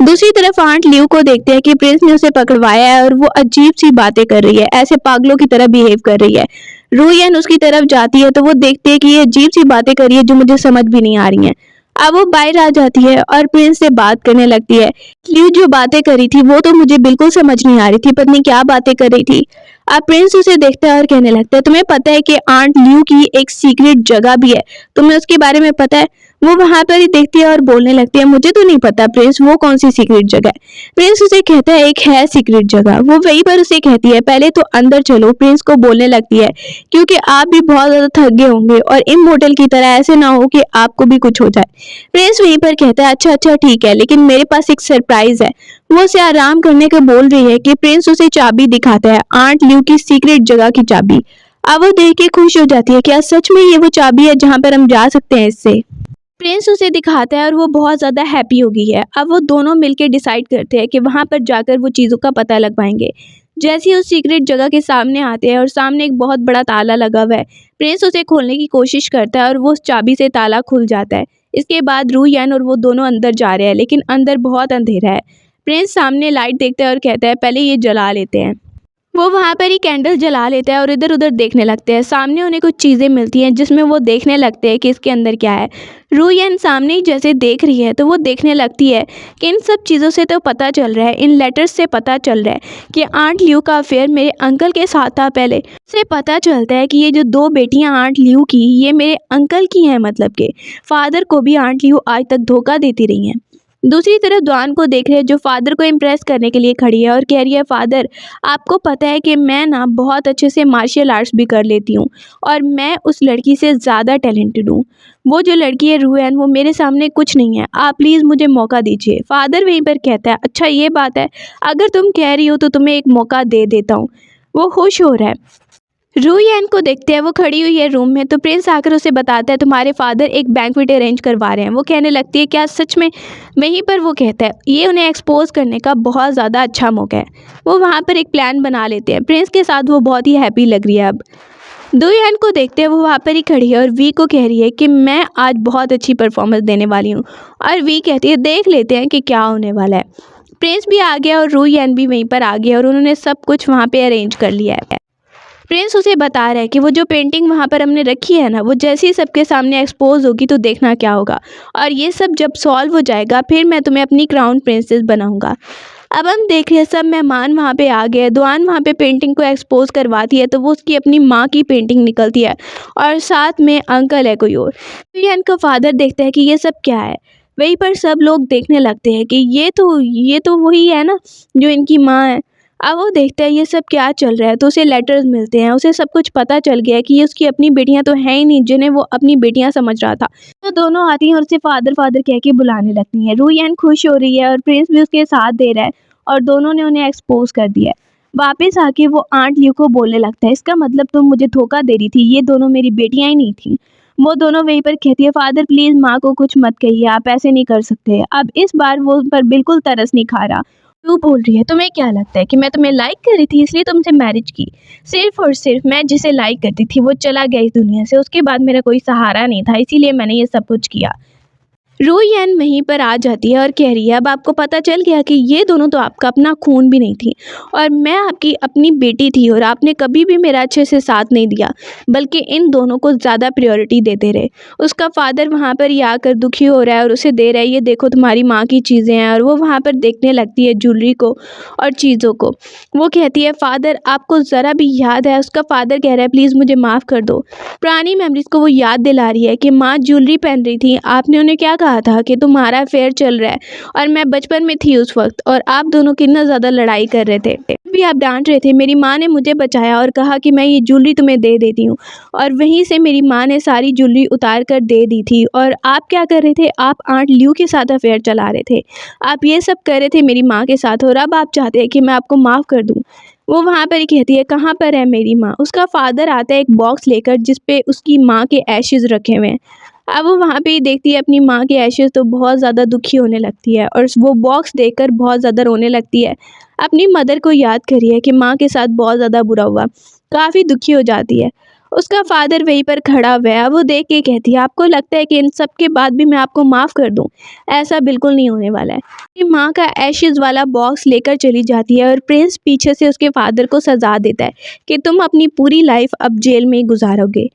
दूसरी तरफ आंट ल्यू को देखते हैं कि प्रिंस ने उसे पकड़वाया है और वो अजीब सी बातें कर रही है, ऐसे पागलों की तरह बिहेव कर रही है। रूयन उसकी तरफ जाती है तो वो देखती है कि ये अजीब सी बातें कर रही है जो मुझे समझ भी नहीं आ रही हैं। अब वो बाहर आ जाती है और प्रिंस से बात करने लगती है। ल्यू जो बातें कर रही थी वो तो मुझे बिल्कुल समझ नहीं आ रही थी, पत्नी क्या बातें कर रही थी। अब प्रिंस उसे देखता है और कहने लगता है तुम्हें पता है कि आंट ल्यू की एक सीक्रेट जगह भी है, तुम्हें उसके बारे में पता है। वो वहां पर ही देखती है और बोलने लगती है मुझे तो नहीं पता प्रिंस, वो कौन सी सीक्रेट जगह है। प्रिंस उसे कहता है एक है सीक्रेट जगह। वो वहीं पर उसे कहती है पहले तो अंदर चलो। प्रिंस को बोलने लगती है क्योंकि आप भी बहुत ज्यादा थक गए होंगे और इमोर्टल की तरह ऐसे ना हो कि आपको भी कुछ हो जाए। प्रिंस वहीं पर कहता है अच्छा अच्छा ठीक है, लेकिन मेरे पास एक सरप्राइज है। वो उसे आराम करने को बोल रही है कि प्रिंस उसे चाबी दिखाता है, आंट ल्यू की सीक्रेट जगह की चाबी। अब वो देख के खुश हो जाती है, क्या सच में ये वो चाबी है जहाँ पर हम जा सकते हैं इससे। प्रिंस उसे दिखाता है और वो बहुत ज़्यादा हैप्पी हो गई है। अब वो दोनों मिलकर डिसाइड करते हैं कि वहाँ पर जाकर वो चीज़ों का पता लगवाएंगे। जैसे ही उस सीक्रेट जगह के सामने आते हैं और सामने एक बहुत बड़ा ताला लगा हुआ है, प्रिंस उसे खोलने की कोशिश करता है और वो उस चाबी से ताला खुल जाता है। इसके बाद रूयन और वो दोनों अंदर जा रहे हैं, लेकिन अंदर बहुत अंधेरा है। प्रिंस सामने लाइट देखता है और कहता है पहले ये जला लेते हैं। वो वहाँ पर ही कैंडल जला लेता है और इधर उधर देखने लगते हैं। सामने उन्हें कुछ चीज़ें मिलती हैं जिसमें वो देखने लगते हैं कि इसके अंदर क्या है। रूयन सामने ही जैसे देख रही है तो वो देखने लगती है कि इन सब चीज़ों से तो पता चल रहा है, इन लेटर्स से पता चल रहा है कि आंट ल्यू का अफेयर मेरे अंकल के साथ था पहले। से पता चलता है कि ये जो दो बेटियां आंट ल्यू की, ये मेरे अंकल की हैं, मतलब के फादर को भी आंट ल्यू आज तक धोखा देती रही हैं। दूसरी तरफ द्वान को देख रहे हैं जो फादर को इम्प्रेस करने के लिए खड़ी है और कह रही है फादर आपको पता है कि मैं ना बहुत अच्छे से मार्शल आर्ट्स भी कर लेती हूँ और मैं उस लड़की से ज़्यादा टैलेंटेड हूँ। वो जो लड़की है रूयन, वो मेरे सामने कुछ नहीं है, आप प्लीज़ मुझे मौका दीजिए। फादर वहीं पर कहता है अच्छा ये बात है, अगर तुम कह रही हो तो तुम्हें एक मौका दे देता हूँ। वो खुश हो रहा है। रूयन को देखते हैं, वो खड़ी हुई है रूम में, तो प्रिंस आकर उसे बताता है तुम्हारे फादर एक बैंक्वेट अरेंज करवा रहे हैं। वो कहने लगती है क्या सच में। वहीं पर वो कहता है ये उन्हें एक्सपोज करने का बहुत ज़्यादा अच्छा मौका है। वो वहाँ पर एक प्लान बना लेते हैं। प्रिंस के साथ वो बहुत ही हैप्पी लग रही है। अब रूयन को देखते हैं, वो वहाँ पर ही खड़ी है और वी को कह रही है कि मैं आज बहुत अच्छी परफॉर्मेंस देने वाली हूँ। और वी कहती है देख लेते हैं कि क्या होने वाला है। प्रिंस भी आ गया और रूयन भी वहीं पर आ गया और उन्होंने सब कुछ वहाँ पर अरेंज कर लिया है। प्रिंस उसे बता रहा है कि वो जो पेंटिंग वहाँ पर हमने रखी है ना, वो जैसे ही सबके सामने एक्सपोज होगी तो देखना क्या होगा, और ये सब जब सॉल्व हो जाएगा फिर मैं तुम्हें अपनी क्राउन प्रिंसेस बनाऊंगा। अब हम देख रहे हैं सब मेहमान वहाँ पे आ गए। दुआन वहाँ पे पेंटिंग को एक्सपोज करवाती है तो वो उसकी अपनी माँ की पेंटिंग निकलती है और साथ में अंकल है कोई और। फिर इनका फादर देखता है कि ये सब क्या है। वहीं पर सब लोग देखने लगते हैं कि ये तो वही है ना जो इनकी माँ है। अब वो देखता है ये सब क्या चल रहा है, तो उसे लेटर्स मिलते हैं। उसे सब कुछ पता चल गया है कि ये उसकी अपनी बेटियां तो हैं ही नहीं जिन्हें वो अपनी बेटियां समझ रहा था। तो दोनों आती हैं और उसे फादर फादर कह के बुलाने लगती हैं। रूयन खुश हो रही है और प्रिंस भी उसके साथ दे रहा है और दोनों ने उन्हें एक्सपोज कर दिया है। वापस आके वो आंट ल्यू को बोलने लगता है इसका मतलब तुम मुझे धोखा दे रही थी, ये दोनों मेरी बेटियां ही नहीं थी। वो दोनों वहीं पर कहती है फादर प्लीज माँ को कुछ मत कहिए, आप ऐसे नहीं कर सकते। अब इस बार वो उन पर बिल्कुल तरस नहीं खा रहा क्यों बोल रही है? तुम्हें क्या लगता है कि मैं तुम्हें लाइक कर रही थी इसलिए तुमसे मैरिज की? सिर्फ़ और सिर्फ़ मैं जिसे लाइक करती थी वो चला गया इस दुनिया से, उसके बाद मेरा कोई सहारा नहीं था, इसीलिए मैंने ये सब कुछ किया। रू येन वहीं पर आ जाती है और कह रही है, अब आपको पता चल गया कि ये दोनों तो आपका अपना खून भी नहीं थी और मैं आपकी अपनी बेटी थी और आपने कभी भी मेरा अच्छे से साथ नहीं दिया, बल्कि इन दोनों को ज़्यादा प्रायोरिटी देते रहे। उसका फादर वहाँ पर ये आकर दुखी हो रहा है और उसे दे रहा है, ये देखो तुम्हारी माँ की चीज़ें हैं, और वो वहाँ पर देखने लगती है ज्वेलरी को और चीज़ों को। वो कहती है, फादर आपको ज़रा भी याद है? उसका फादर कह रहा है, प्लीज़ मुझे माफ़ कर दो। पुरानी मेमोरीज़ को वो याद दिला रही है कि माँ ज्वेलरी पहन रही थी, आपने उन्हें क्या कहा था कि तुम्हारा अफेयर चल रहा है और मैं बचपन में थी उस वक्त, और आप दोनों कितना ज़्यादा लड़ाई कर रहे थे, भी आप डांट रहे थे। मेरी माँ ने मुझे बचाया और कहा कि मैं ये ज्वेलरी तुम्हें दे देती हूँ, और वहीं से मेरी माँ ने सारी ज्वेलरी उतार कर दे दी थी। और आप क्या कर रहे थे? आप आंट ल्यू के साथ अफेयर चला रहे थे, आप ये सब कर रहे थे मेरी माँ के साथ, और अब आप चाहते हैं कि मैं आपको माफ़ कर दूँ। वो वहाँ पर ही कहती है, कहाँ पर है मेरी माँ? उसका फादर आता है एक बॉक्स लेकर जिस पे उसकी माँ के एशेज़ रखे हुए हैं। अब वो वहाँ पे ही देखती है अपनी माँ के एशेज़, तो बहुत ज़्यादा दुखी होने लगती है और वो बॉक्स देखकर बहुत ज़्यादा रोने लगती है। अपनी मदर को याद कर रही है कि माँ के साथ बहुत ज़्यादा बुरा हुआ, काफ़ी दुखी हो जाती है। उसका फादर वहीं पर खड़ा हुआ है, वो देख के कहती है, आपको लगता है कि इन सब के बाद भी मैं आपको माफ़ कर दूँ? ऐसा बिल्कुल नहीं होने वाला है। अपनी माँ का एशेज़ वाला बॉक्स लेकर चली जाती है और प्रिंस पीछे से उसके फादर को सज़ा देता है कि तुम अपनी पूरी लाइफ अब जेल में ही गुजारोगे।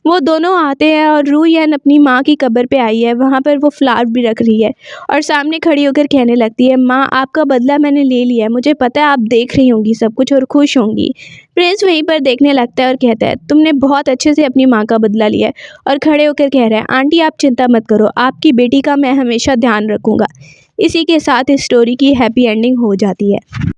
वो दोनों आते हैं और रू येन अपनी माँ की कब्र पे आई है, वहाँ पर वो फ्लावर भी रख रही है और सामने खड़ी होकर कहने लगती है, माँ आपका बदला मैंने ले लिया है, मुझे पता है आप देख रही होंगी सब कुछ और खुश होंगी। प्रिंस वहीं पर देखने लगता है और कहता है, तुमने बहुत अच्छे से अपनी माँ का बदला लिया है, और खड़े होकर कह रहा है, आंटी आप चिंता मत करो, आपकी बेटी का मैं हमेशा ध्यान रखूँगा। इसी के साथ इस स्टोरी की हैप्पी एंडिंग हो जाती है।